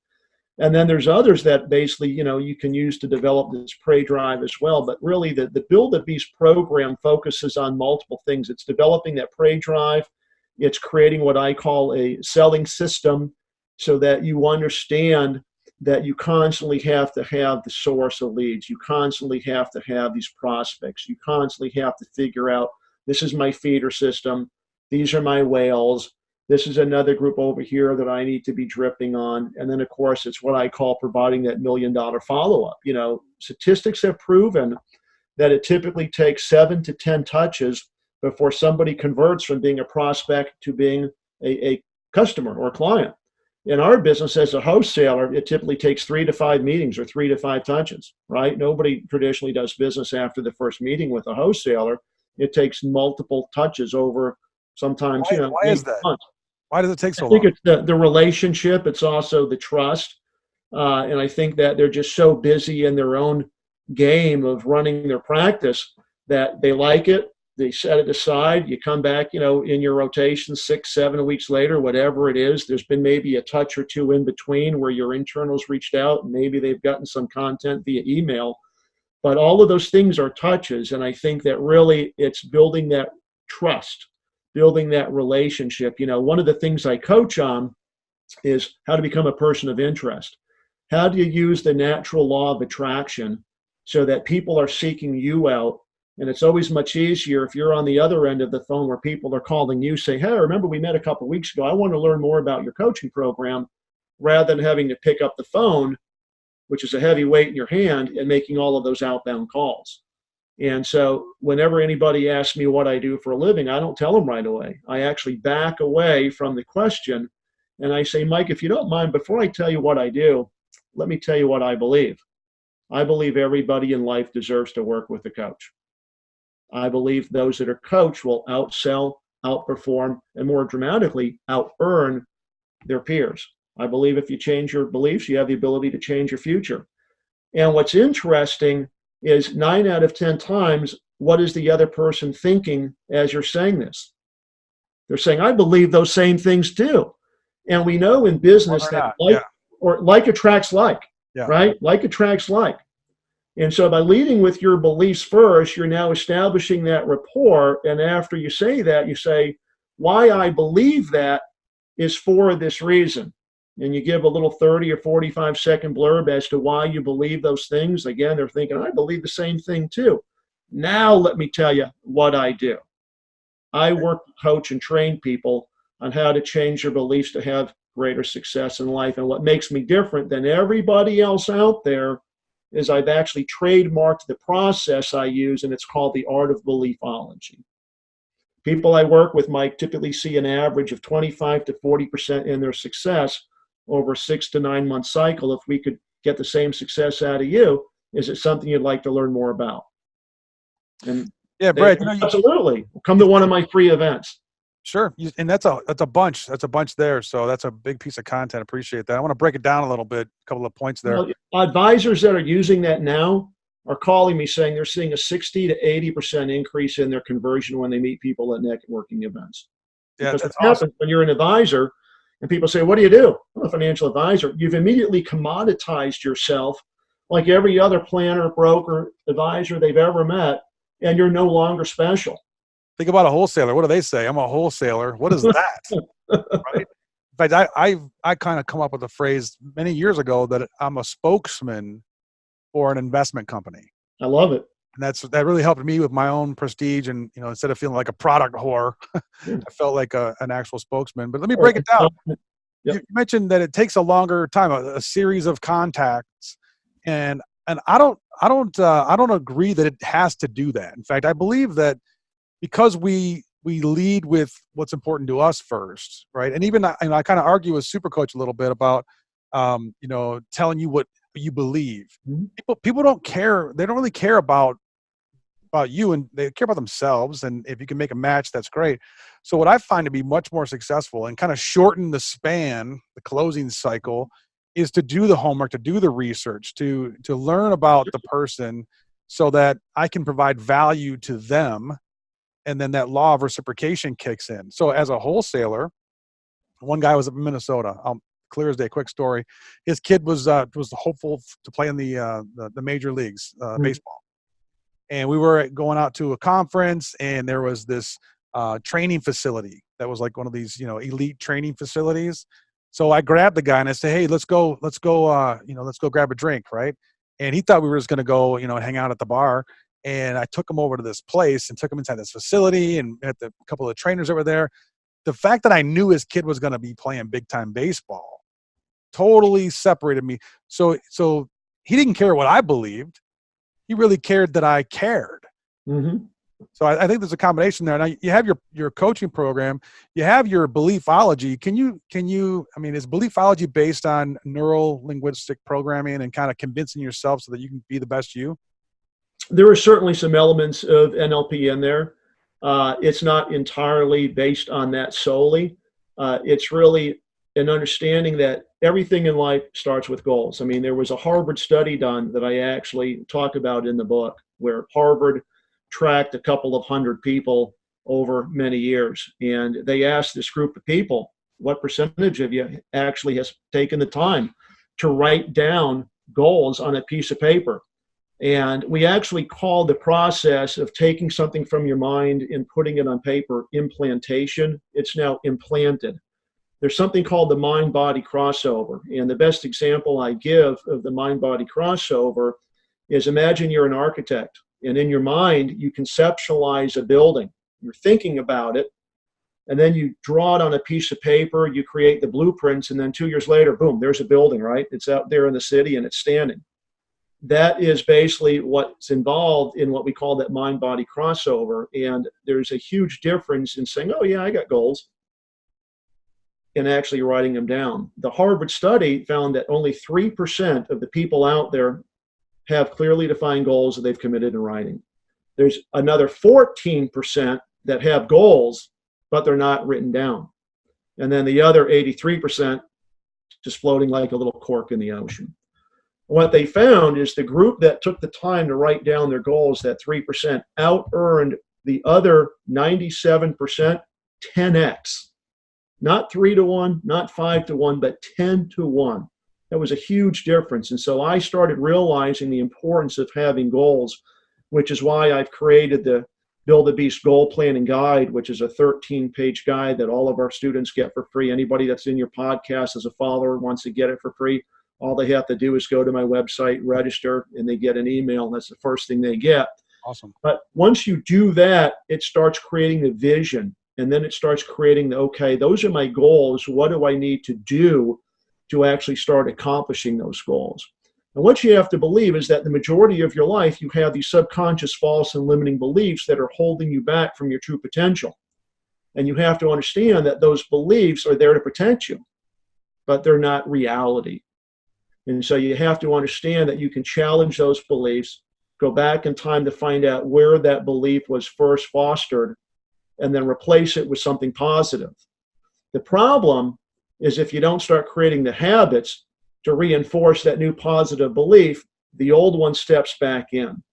Speaker 1: And then there's others that basically, you can use to develop this prey drive as well. But really the Build a Beast program focuses on multiple things. It's developing that prey drive. It's creating what I call a selling system so that you understand that you constantly have to have the source of leads. You constantly have to have these prospects. You constantly have to figure out, this is my feeder system. These are my whales. This is another group over here that I need to be dripping on. And then, of course, it's what I call providing that $1 million follow-up. Statistics have proven that it typically takes 7 to 10 touches before somebody converts from being a prospect to being a customer or client. In our business as a wholesaler, it typically takes 3 to 5 meetings or 3 to 5 touches, right? Nobody traditionally does business after the first meeting with a wholesaler. It takes multiple touches over sometimes,
Speaker 2: Why is that?
Speaker 1: months.
Speaker 2: Why does it take so
Speaker 1: I think
Speaker 2: long?
Speaker 1: it's the relationship. It's also the trust. And I think that they're just so busy in their own game of running their practice that they like it. They set it aside. You come back, in your rotation 6, 7 weeks later, whatever it is. There's been maybe a touch or two in between where your internals reached out and maybe they've gotten some content via email. But all of those things are touches. And I think that really it's building that trust, building that relationship. One of the things I coach on is how to become a person of interest. How do you use the natural law of attraction so that people are seeking you out? And it's always much easier if you're on the other end of the phone where people are calling you, say, hey, I remember we met a couple of weeks ago. I want to learn more about your coaching program, rather than having to pick up the phone, which is a heavy weight in your hand, and making all of those outbound calls. And so whenever anybody asks me what I do for a living, I don't tell them right away. I actually back away from the question and I say, Mike, if you don't mind, before I tell you what I do, let me tell you what I believe. I believe everybody in life deserves to work with a coach. I believe those that are coached will outsell, outperform, and more dramatically, out-earn their peers. I believe if you change your beliefs, you have the ability to change your future. And what's interesting is 9 out of 10 times, what is the other person thinking as you're saying this? They're saying, I believe those same things too. And we know in business that like attracts like, right? Like attracts like. And so by leading with your beliefs first, you're now establishing that rapport. And after you say that, you say, why I believe that is for this reason. And you give a little 30 or 45-second blurb as to why you believe those things. Again, they're thinking, I believe the same thing too. Now let me tell you what I do. I work, coach, and train people on how to change their beliefs to have greater success in life. And what makes me different than everybody else out there is I've actually trademarked the process I use, and it's called the art of beliefology. People I work with, Mike, typically see an average of 25 to 40% in their success over a 6 to 9 month cycle. If we could get the same success out of you, is it something you'd like to learn more about? And
Speaker 2: yeah, Brad,
Speaker 1: absolutely. Come to one of my free events.
Speaker 2: Sure. And that's a bunch. That's a bunch there. So that's a big piece of content. Appreciate that. I want to break it down a little bit, a couple of points there.
Speaker 1: Well, advisors that are using that now are calling me saying they're seeing a 60 to 80% increase in their conversion when they meet people at networking events.
Speaker 2: Yeah,
Speaker 1: because
Speaker 2: that's
Speaker 1: what happens when you're an advisor and people say, what do you do? I'm a financial advisor. You've immediately commoditized yourself like every other planner, broker, advisor they've ever met, and you're no longer special.
Speaker 2: Think about a wholesaler. What do they say? I'm a wholesaler. What is that? Right? In fact, I kind of come up with a phrase many years ago that I'm a spokesman for an investment company.
Speaker 1: I love it.
Speaker 2: And that really helped me with my own prestige. And, instead of feeling like a product whore, I felt like an actual spokesman. But let me break it down.
Speaker 1: Yep.
Speaker 2: You mentioned that it takes a longer time, a series of contacts. And I don't agree that it has to do that. In fact, I believe that because we lead with what's important to us first, right? And even I kind of argue with Super Coach a little bit about, telling you what you believe. Mm-hmm. People don't care. They don't really care about you, and they care about themselves. And if you can make a match, that's great. So what I find to be much more successful and kind of shorten the span, the closing cycle, is to do the homework, to do the research, to learn about the person so that I can provide value to them. And then that law of reciprocation kicks in. So as a wholesaler, one guy was up in Minnesota. Clear as day, quick story. His kid was hopeful to play in the major leagues, baseball. And we were going out to a conference, and there was this training facility that was like one of these, elite training facilities. So I grabbed the guy and I said, hey, let's go grab a drink, right? And he thought we were just going to go, hang out at the bar. And I took him over to this place and took him inside this facility and met a couple of trainers that were there. The fact that I knew his kid was going to be playing big time baseball totally separated me. So he didn't care what I believed. He really cared that I cared. Mm-hmm. So I think there's a combination there. Now you have your coaching program, you have your Beliefology. Can you, is Beliefology based on neuro-linguistic programming and kind of convincing yourself so that you can be the best you?
Speaker 1: There are certainly some elements of NLP in there. It's not entirely based on that solely. It's really an understanding that everything in life starts with goals. There was a Harvard study done that I actually talk about in the book, where Harvard tracked a couple of hundred people over many years. And they asked this group of people, what percentage of you actually has taken the time to write down goals on a piece of paper? And we actually call the process of taking something from your mind and putting it on paper implantation. It's now implanted. There's something called the mind-body crossover. And the best example I give of the mind-body crossover is, imagine you're an architect, and in your mind, you conceptualize a building. You're thinking about it, and then you draw it on a piece of paper, you create the blueprints, and then 2 years later, boom, there's a building, right? It's out there in the city and it's standing. That is basically what's involved in what we call that mind-body crossover. And there's a huge difference in saying, oh yeah, I got goals, and actually writing them down. The Harvard study found that only 3% of the people out there have clearly defined goals that they've committed in writing. There's another 14% that have goals, but they're not written down. And then the other 83% just floating like a little cork in the ocean. What they found is the group that took the time to write down their goals, that 3%, out-earned the other 97% 10x. Not 3-to-1, not 5-to-1, but 10-to-1. That was a huge difference. And so I started realizing the importance of having goals, which is why I've created the Build a Beast Goal Planning Guide, which is a 13-page guide that all of our students get for free. Anybody that's in your podcast as a follower wants to get it for free. All they have to do is go to my website, register, and they get an email, and that's the first thing they get.
Speaker 2: Awesome.
Speaker 1: But once you do that, it starts creating the vision, and then it starts creating the, okay, those are my goals. What do I need to do to actually start accomplishing those goals? And what you have to believe is that the majority of your life, you have these subconscious false and limiting beliefs that are holding you back from your true potential. And you have to understand that those beliefs are there to protect you, but they're not reality. And so you have to understand that you can challenge those beliefs, go back in time to find out where that belief was first fostered, and then replace it with something positive. The problem is if you don't start creating the habits to reinforce that new positive belief, the old one steps back in.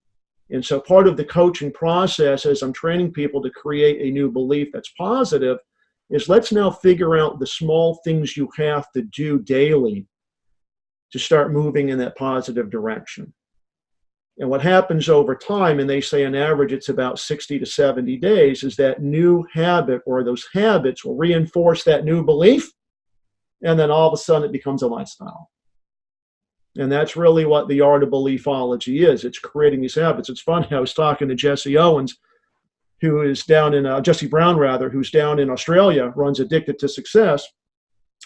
Speaker 1: And so part of the coaching process as I'm training people to create a new belief that's positive is, let's now figure out the small things you have to do daily to start moving in that positive direction. And what happens over time, and they say on average it's about 60 to 70 days, is that new habit or those habits will reinforce that new belief, and then all of a sudden it becomes a lifestyle. And that's really what the art of Beliefology is. It's creating these habits. It's funny, I was talking to Jesse Owens, who is down in, Jesse Brown rather, who's down in Australia, runs Addicted to Success.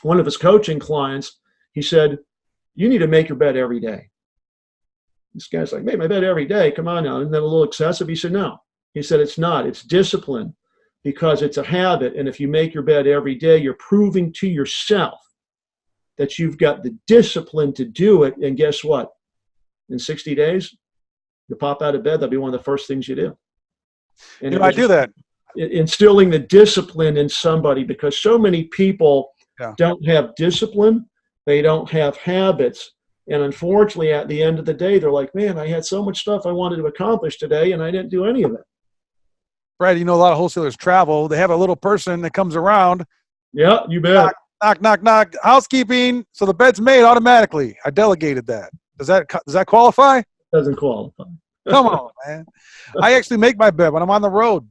Speaker 1: One of his coaching clients, he said, you need to make your bed every day. This guy's like, make my bed every day, come on now. Isn't that a little excessive? He said, no. He said, it's not. It's discipline, because it's a habit. And if you make your bed every day, you're proving to yourself that you've got the discipline to do it. And guess what? In 60 days, you pop out of bed, that'll be one of the first things you do. And
Speaker 2: I do that.
Speaker 1: Instilling the discipline in somebody, because so many people don't have discipline. They don't have habits. And unfortunately, at the end of the day, they're like, man, I had so much stuff I wanted to accomplish today, and I didn't do any of it.
Speaker 2: Brad, a lot of wholesalers travel. They have a little person that comes around.
Speaker 1: Yeah, you bet.
Speaker 2: Knock, knock, knock. Housekeeping. So the bed's made automatically. I delegated that. Does that qualify?
Speaker 1: Doesn't qualify.
Speaker 2: Come on, man. I actually make my bed when I'm on the road.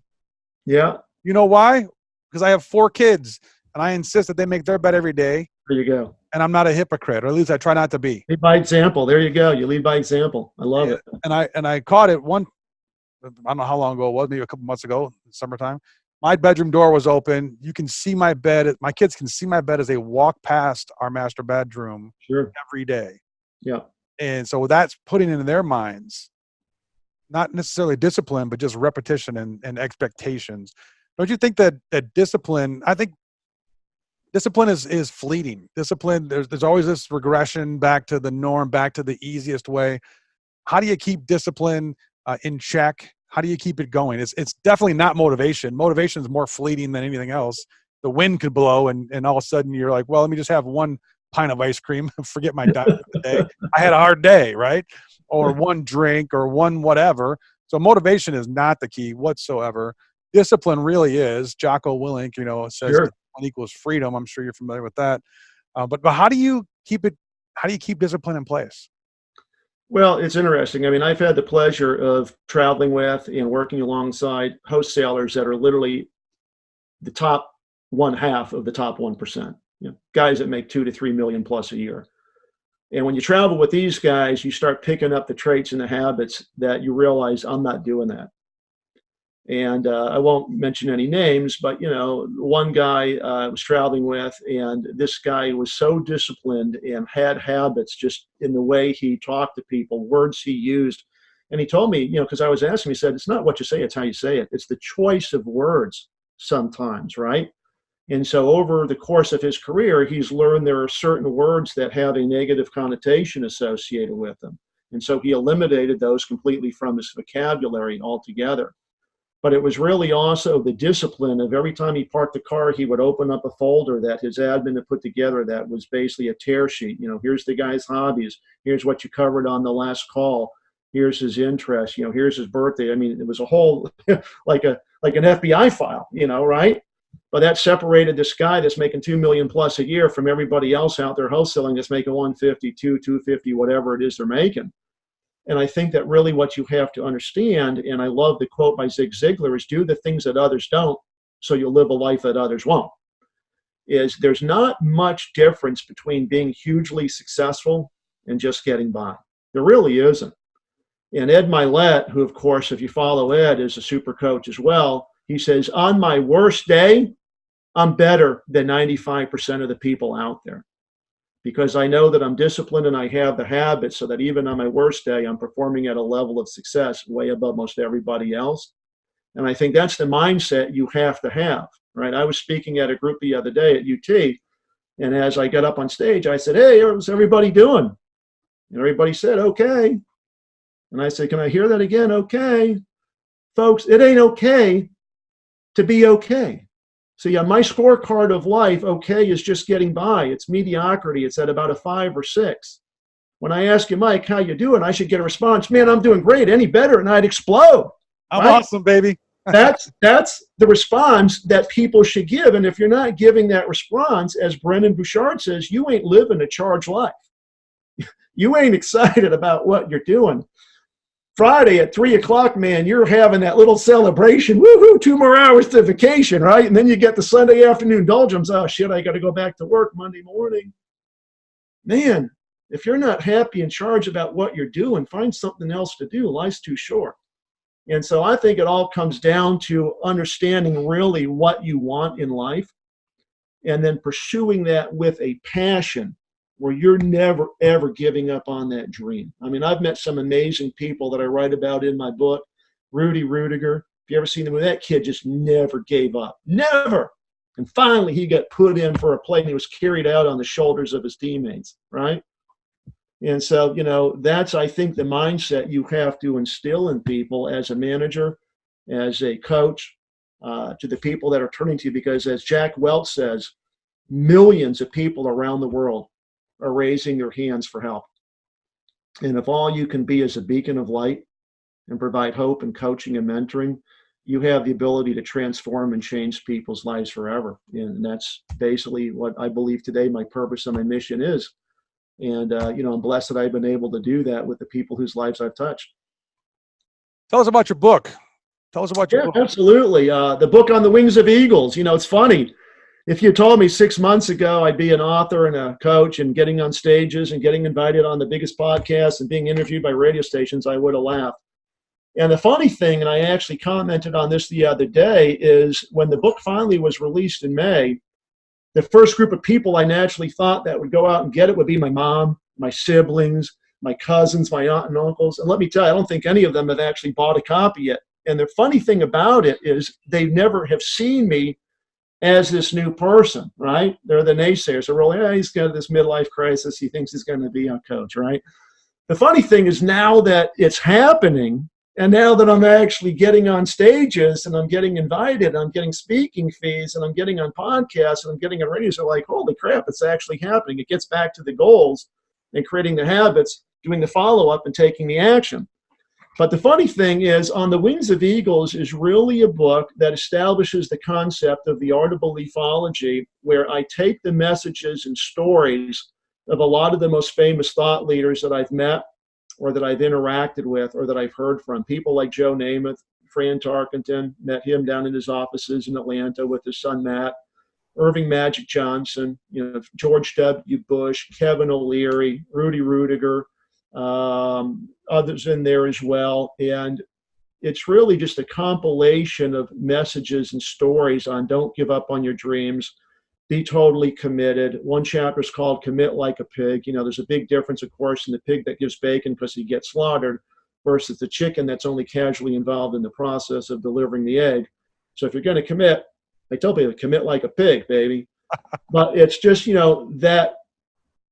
Speaker 1: Yeah.
Speaker 2: You know why? Because I have 4 kids, and I insist that they make their bed every day.
Speaker 1: There you go.
Speaker 2: And I'm not a hypocrite, or at least I try not to be.
Speaker 1: Lead by example. There you go. You lead by example. I love it.
Speaker 2: And I caught it I don't know how long ago it was, maybe a couple months ago, summertime. My bedroom door was open. You can see my bed. My kids can see my bed as they walk past our master bedroom every day.
Speaker 1: Yeah.
Speaker 2: And so that's putting into their minds, not necessarily discipline, but just repetition and expectations. Don't you think that discipline, I think discipline is fleeting. Discipline, there's always this regression back to the norm, back to the easiest way. How do you keep discipline in check? How do you keep it going? It's definitely not motivation. Motivation is more fleeting than anything else. The wind could blow and all of a sudden you're like, well, let me just have 1 pint of ice cream and forget my diet for the day. I had a hard day, right? Or 1 drink or 1 whatever. So motivation is not the key whatsoever. Discipline really is. Jocko Willink, says
Speaker 1: Sure.
Speaker 2: discipline equals freedom. I'm sure you're familiar with that. But how do you keep it? How do you keep discipline in place?
Speaker 1: Well, it's interesting. I mean, I've had the pleasure of traveling with and working alongside wholesalers that are literally the top one half of the top 1%. Guys that make 2 to 3 million plus a year. And when you travel with these guys, you start picking up the traits and the habits that you realize I'm not doing that. And I won't mention any names, but one guy I was traveling with, and this guy was so disciplined and had habits just in the way he talked to people, words he used. And he told me, because I was asking him, he said, it's not what you say, it's how you say it. It's the choice of words sometimes, right? And so over the course of his career, he's learned there are certain words that have a negative connotation associated with them. And so he eliminated those completely from his vocabulary altogether. But it was really also the discipline of every time he parked the car, he would open up a folder that his admin had put together that was basically a tear sheet. Here's the guy's hobbies. Here's what you covered on the last call. Here's his interest. Here's his birthday. I mean, it was a whole like an FBI file, right? But that separated this guy that's making 2 million plus a year from everybody else out there wholesaling that's making 152, 250, whatever it is they're making. And I think that really what you have to understand, and I love the quote by Zig Ziglar, is do the things that others don't so you'll live a life that others won't. Is there's not much difference between being hugely successful and just getting by. There really isn't. And Ed Milet, who of course, if you follow Ed, is a super coach as well, he says, on my worst day, I'm better than 95% of the people out there. Because I know that I'm disciplined and I have the habits so that even on my worst day, I'm performing at a level of success way above most everybody else. And I think that's the mindset you have to have, right? I was speaking at a group the other day at UT, and as I got up on stage, I said, hey, how's everybody doing? And everybody said, okay. And I said, can I hear that again? Okay. Folks, it ain't okay to be okay. See, on my scorecard of life, okay is just getting by. It's mediocrity. It's at about a 5 or 6. When I ask you, Mike, how you doing? I should get a response, man, I'm doing great. Any better? And I'd explode.
Speaker 2: I'm awesome, baby.
Speaker 1: That's the response that people should give. And if you're not giving that response, as Brendan Bouchard says, you ain't living a charged life. You ain't excited about what you're doing. Friday at 3 o'clock, man, you're having that little celebration. Woohoo, 2 more hours to vacation, right? And then you get the Sunday afternoon doldrums. Oh, shit, I got to go back to work Monday morning. Man, if you're not happy and charged about what you're doing, find something else to do. Life's too short. And so I think it all comes down to understanding really what you want in life and then pursuing that with a passion where you're never, ever giving up on that dream. I mean, I've met some amazing people that I write about in my book. Rudy Rudiger, if you ever seen the movie, that kid just never gave up. Never. And finally, he got put in for a play, and he was carried out on the shoulders of his teammates, right? And so, that's, I think, the mindset you have to instill in people as a manager, as a coach, to the people that are turning to you. Because as Jack Welch says, millions of people around the world are raising their hands for help. And if all you can be is a beacon of light and provide hope and coaching and mentoring, you have the ability to transform and change people's lives forever. And that's basically what I believe today my purpose and my mission is. And, I'm blessed that I've been able to do that with the people whose lives I've touched.
Speaker 2: Tell us about your book. Tell us about your book.
Speaker 1: Absolutely. The book On the Wings of Eagles. It's funny. If you told me 6 months ago I'd be an author and a coach and getting on stages and getting invited on the biggest podcasts and being interviewed by radio stations, I would have laughed. And the funny thing, and I actually commented on this the other day, is when the book finally was released in May, the first group of people I naturally thought that would go out and get it would be my mom, my siblings, my cousins, my aunt and uncles. And let me tell you, I don't think any of them have actually bought a copy yet. And the funny thing about it is they never have seen me as this new person, right? They're the naysayers. They're rolling, he's got this midlife crisis. He thinks he's going to be a coach, right? The funny thing is now that it's happening, and now that I'm actually getting on stages and I'm getting invited, I'm getting speaking fees and I'm getting on podcasts and I'm getting on radio, so like, holy crap, it's actually happening. It gets back to the goals and creating the habits, doing the follow-up and taking the action. But the funny thing is, On the Wings of Eagles is really a book that establishes the concept of the art of beliefology, where I take the messages and stories of a lot of the most famous thought leaders that I've met or that I've interacted with or that I've heard from. People like Joe Namath, Fran Tarkenton, met him down in his offices in Atlanta with his son Matt, Irving Magic Johnson, George W. Bush, Kevin O'Leary, Rudy Rudiger, others in there as well. And it's really just a compilation of messages and stories on don't give up on your dreams, be totally committed. One chapter is called Commit Like a Pig. There's a big difference, of course, in the pig that gives bacon because he gets slaughtered versus the chicken that's only casually involved in the process of delivering the egg. So if you're going to commit, I tell people, commit like a pig, baby. But it's just, that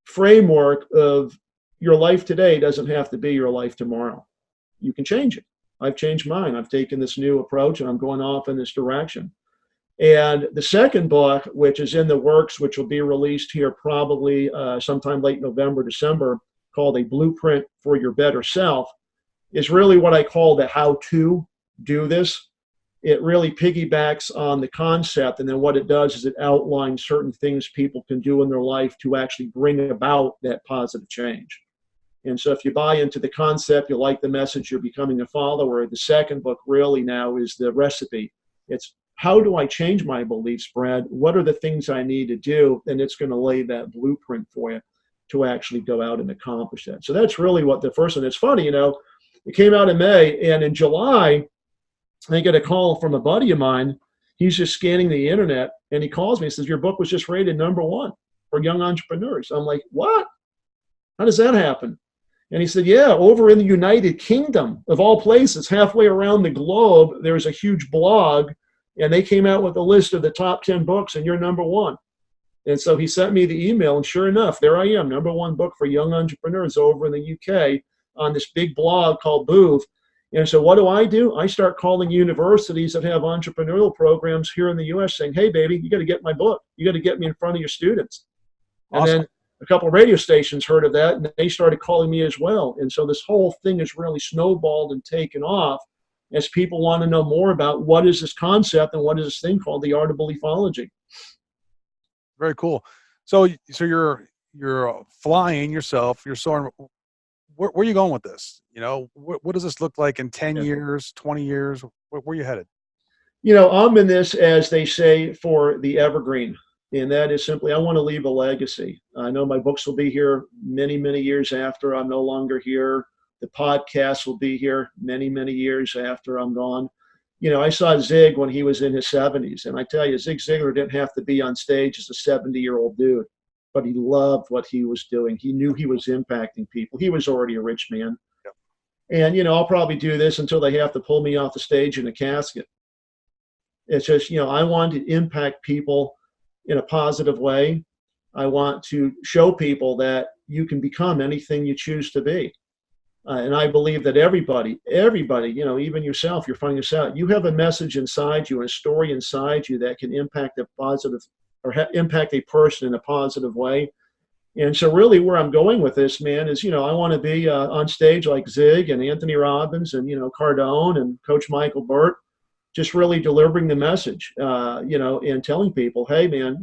Speaker 1: framework of your life today doesn't have to be your life tomorrow. You can change it. I've changed mine. I've taken this new approach and I'm going off in this direction. And the second book, which is in the works, which will be released here probably sometime late November, December, called A Blueprint for Your Better Self, is really what I call the how to do this. It really piggybacks on the concept, and then what it does is it outlines certain things people can do in their life to actually bring about that positive change. And so if you buy into the concept, you like the message, you're becoming a follower. The second book really now is the recipe. It's how do I change my beliefs, Brad? What are the things I need to do? And it's going to lay that blueprint for you to actually go out and accomplish that. So that's really what the first one. It's funny, it came out in May, and in July, I get a call from a buddy of mine. He's just scanning the internet, and he calls me and says, your book was just rated #1 for young entrepreneurs. I'm like, what? How does that happen? And he said, yeah, over in the United Kingdom, of all places, halfway around the globe, there's a huge blog, and they came out with a list of the top 10 books, and you're #1. And so he sent me the email, and sure enough, there I am, #1 book for young entrepreneurs over in the UK on this big blog called Boov. And so what do? I start calling universities that have entrepreneurial programs here in the U.S. saying, hey, baby, you got to get my book. You got to get me in front of your students. Awesome. And then a couple of radio stations heard of that, and they started calling me as well. And so this whole thing has really snowballed and taken off as people want to know more about what is this concept and what is this thing called the art of beliefology.
Speaker 2: Very cool. So you're flying yourself, you're soaring. Where are you going with this? What does this look like in 10 years, 20 years? Where are you headed?
Speaker 1: I'm in this, as they say, for the evergreen. And that is simply, I want to leave a legacy. I know my books will be here many, many years after I'm no longer here. The podcast will be here many, many years after I'm gone. I saw Zig when he was in his 70s. And I tell you, Zig Ziglar didn't have to be on stage as a 70-year-old dude, but he loved what he was doing. He knew he was impacting people. He was already a rich man. Yep. And, I'll probably do this until they have to pull me off the stage in a casket. It's just, I want to impact people in a positive way. I want to show people that you can become anything you choose to be. And I believe that everybody, even yourself, you're finding this out, you have a message inside you, a story inside you that can impact a positive or impact a person in a positive way. And so really where I'm going with this, man, is, I want to be on stage like Zig and Anthony Robbins and, Cardone and Coach Michael Burt, just really delivering the message, and telling people, hey, man,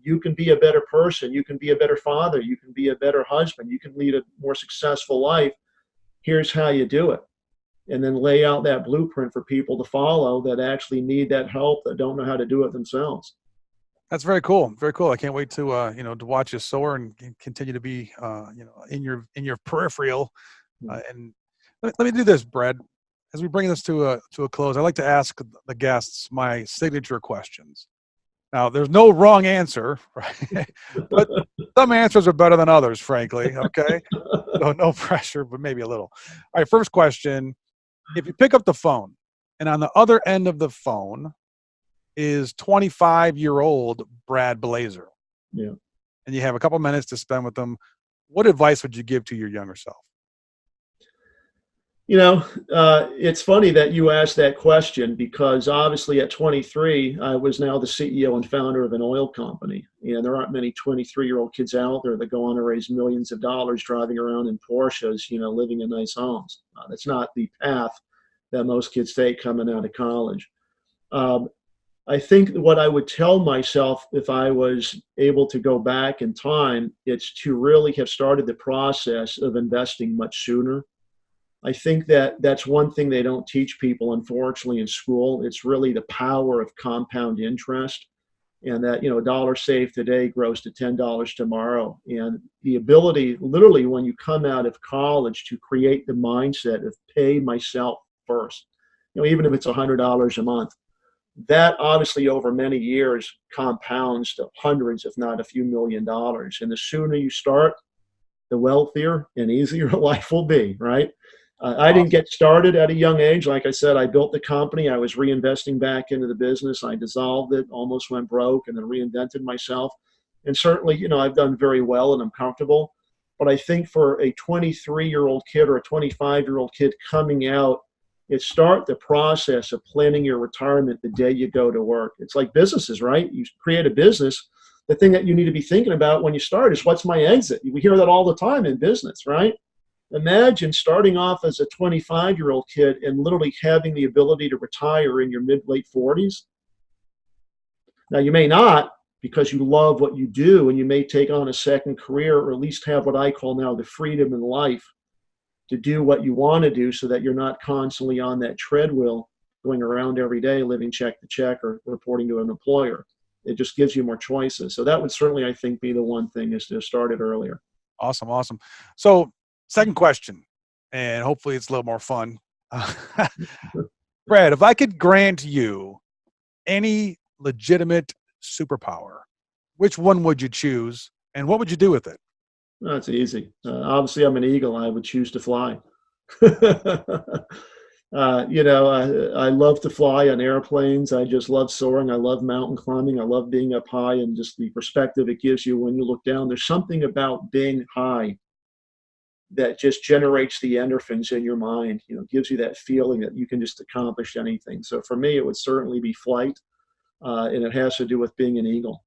Speaker 1: you can be a better person. You can be a better father. You can be a better husband. You can lead a more successful life. Here's how you do it. And then lay out that blueprint for people to follow that actually need that help, that don't know how to do it themselves.
Speaker 2: That's very cool. Very cool. I can't wait to to watch you soar and continue to be in your peripheral. And let me do this, Brad. As we bring this to a close, I like to ask the guests my signature questions. Now, there's no wrong answer, right? But some answers are better than others, frankly. Okay, so no pressure, but maybe a little. All right, first question: if you pick up the phone, and on the other end of the phone is 25-year-old Brad Blazar,
Speaker 1: yeah,
Speaker 2: and you have a couple minutes to spend with them, what advice would you give to your younger self?
Speaker 1: It's funny that you asked that question because obviously at 23, I was now the CEO and founder of an oil company. And there aren't many 23-year-old kids out there that go on to raise millions of dollars driving around in Porsches, living in nice homes. That's not the path that most kids take coming out of college. I think what I would tell myself if I was able to go back in time, it's to really have started the process of investing much sooner. I think that that's one thing they don't teach people, unfortunately, in school. It's really the power of compound interest, and that, a dollar saved today grows to $10 tomorrow. And the ability, literally, when you come out of college, to create the mindset of pay myself first, even if it's $100 a month, that obviously over many years compounds to hundreds, if not a few $1,000,000. And the sooner you start, the wealthier and easier life will be, right? I didn't get started at a young age. Like I said, I built the company. I was reinvesting back into the business. I dissolved it, almost went broke, and then reinvented myself. And certainly, I've done very well and I'm comfortable. But I think for a 23-year-old kid or a 25-year-old kid coming out, it's start the process of planning your retirement the day you go to work. It's like businesses, right? You create a business. The thing that you need to be thinking about when you start is, what's my exit? We hear that all the time in business, right? Imagine starting off as a 25-year-old kid and literally having the ability to retire in your mid-late 40s. Now, you may not, because you love what you do, and you may take on a second career, or at least have what I call now the freedom in life to do what you want to do, so that you're not constantly on that treadmill going around every day, living check to check or reporting to an employer. It just gives you more choices. So that would certainly, I think, be the one thing, is to start it earlier.
Speaker 2: Awesome. So, second question, and hopefully it's a little more fun. Brad, if I could grant you any legitimate superpower, which one would you choose, and what would you do with it?
Speaker 1: That's easy. Obviously, I'm an eagle. I would choose to fly. I love to fly on airplanes. I just love soaring. I love mountain climbing. I love being up high, and just the perspective it gives you when you look down. There's something about being high that just generates the endorphins in your mind, gives you that feeling that you can just accomplish anything. So for me, it would certainly be flight, and it has to do with being an eagle.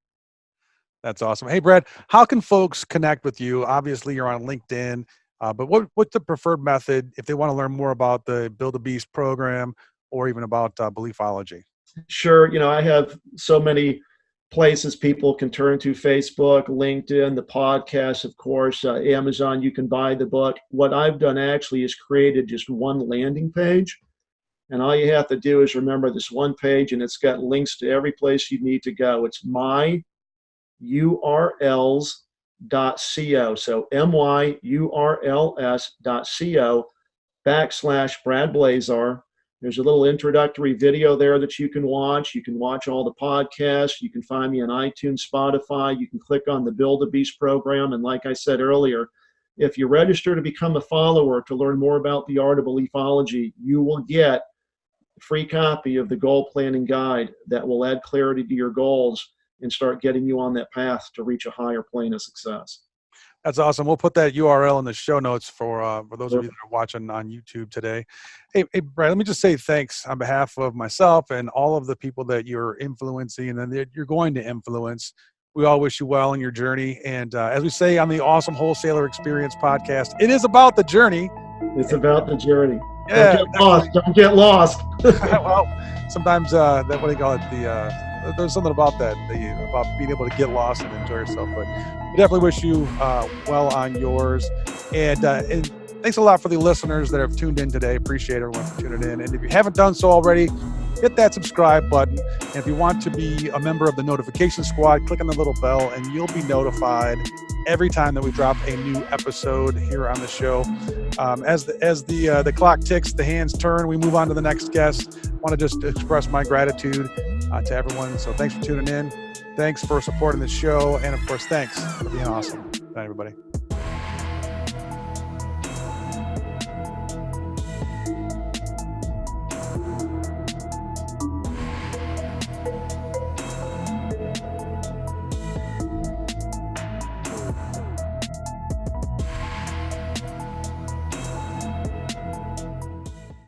Speaker 2: That's awesome. Hey, Brad, how can folks connect with you? Obviously, you're on LinkedIn, but what's the preferred method if they want to learn more about the Build a Beast program, or even about Beliefology?
Speaker 1: Sure. I have so many places people can turn to: Facebook, LinkedIn, the podcast, of course, Amazon. You can buy the book. What I've done actually is created just one landing page. And all you have to do is remember this one page, and it's got links to every place you need to go. It's myurls.co. So myurls.co/Brad Blazar. There's a little introductory video there that you can watch. You can watch all the podcasts. You can find me on iTunes, Spotify. You can click on the Build a Beast program. And like I said earlier, if you register to become a follower to learn more about the art of Beliefology, you will get a free copy of the Goal Planning Guide that will add clarity to your goals and start getting you on that path to reach a higher plane of success.
Speaker 2: That's awesome. We'll put that URL in the show notes for those of you that are watching on YouTube today. Hey, Brad, let me just say thanks on behalf of myself and all of the people that you're influencing and that you're going to influence. We all wish you well in your journey. And as we say on the Awesome Wholesaler Experience podcast, it is about the journey.
Speaker 1: It's about the journey.
Speaker 2: Yeah,
Speaker 1: Don't get lost.
Speaker 2: Well, sometimes what do they call it? There's something about that, about being able to get lost and enjoy yourself. But we definitely wish you well on yours. And thanks a lot for the listeners that have tuned in today. Appreciate everyone for tuning in. And if you haven't done so already, hit that subscribe button. And if you want to be a member of the notification squad, click on the little bell and you'll be notified every time that we drop a new episode here on the show. As the clock ticks, the hands turn, we move on to the next guest. I want to just express my gratitude to everyone. So thanks for tuning in. Thanks for supporting the show. And of course, thanks for being awesome. Good night, everybody.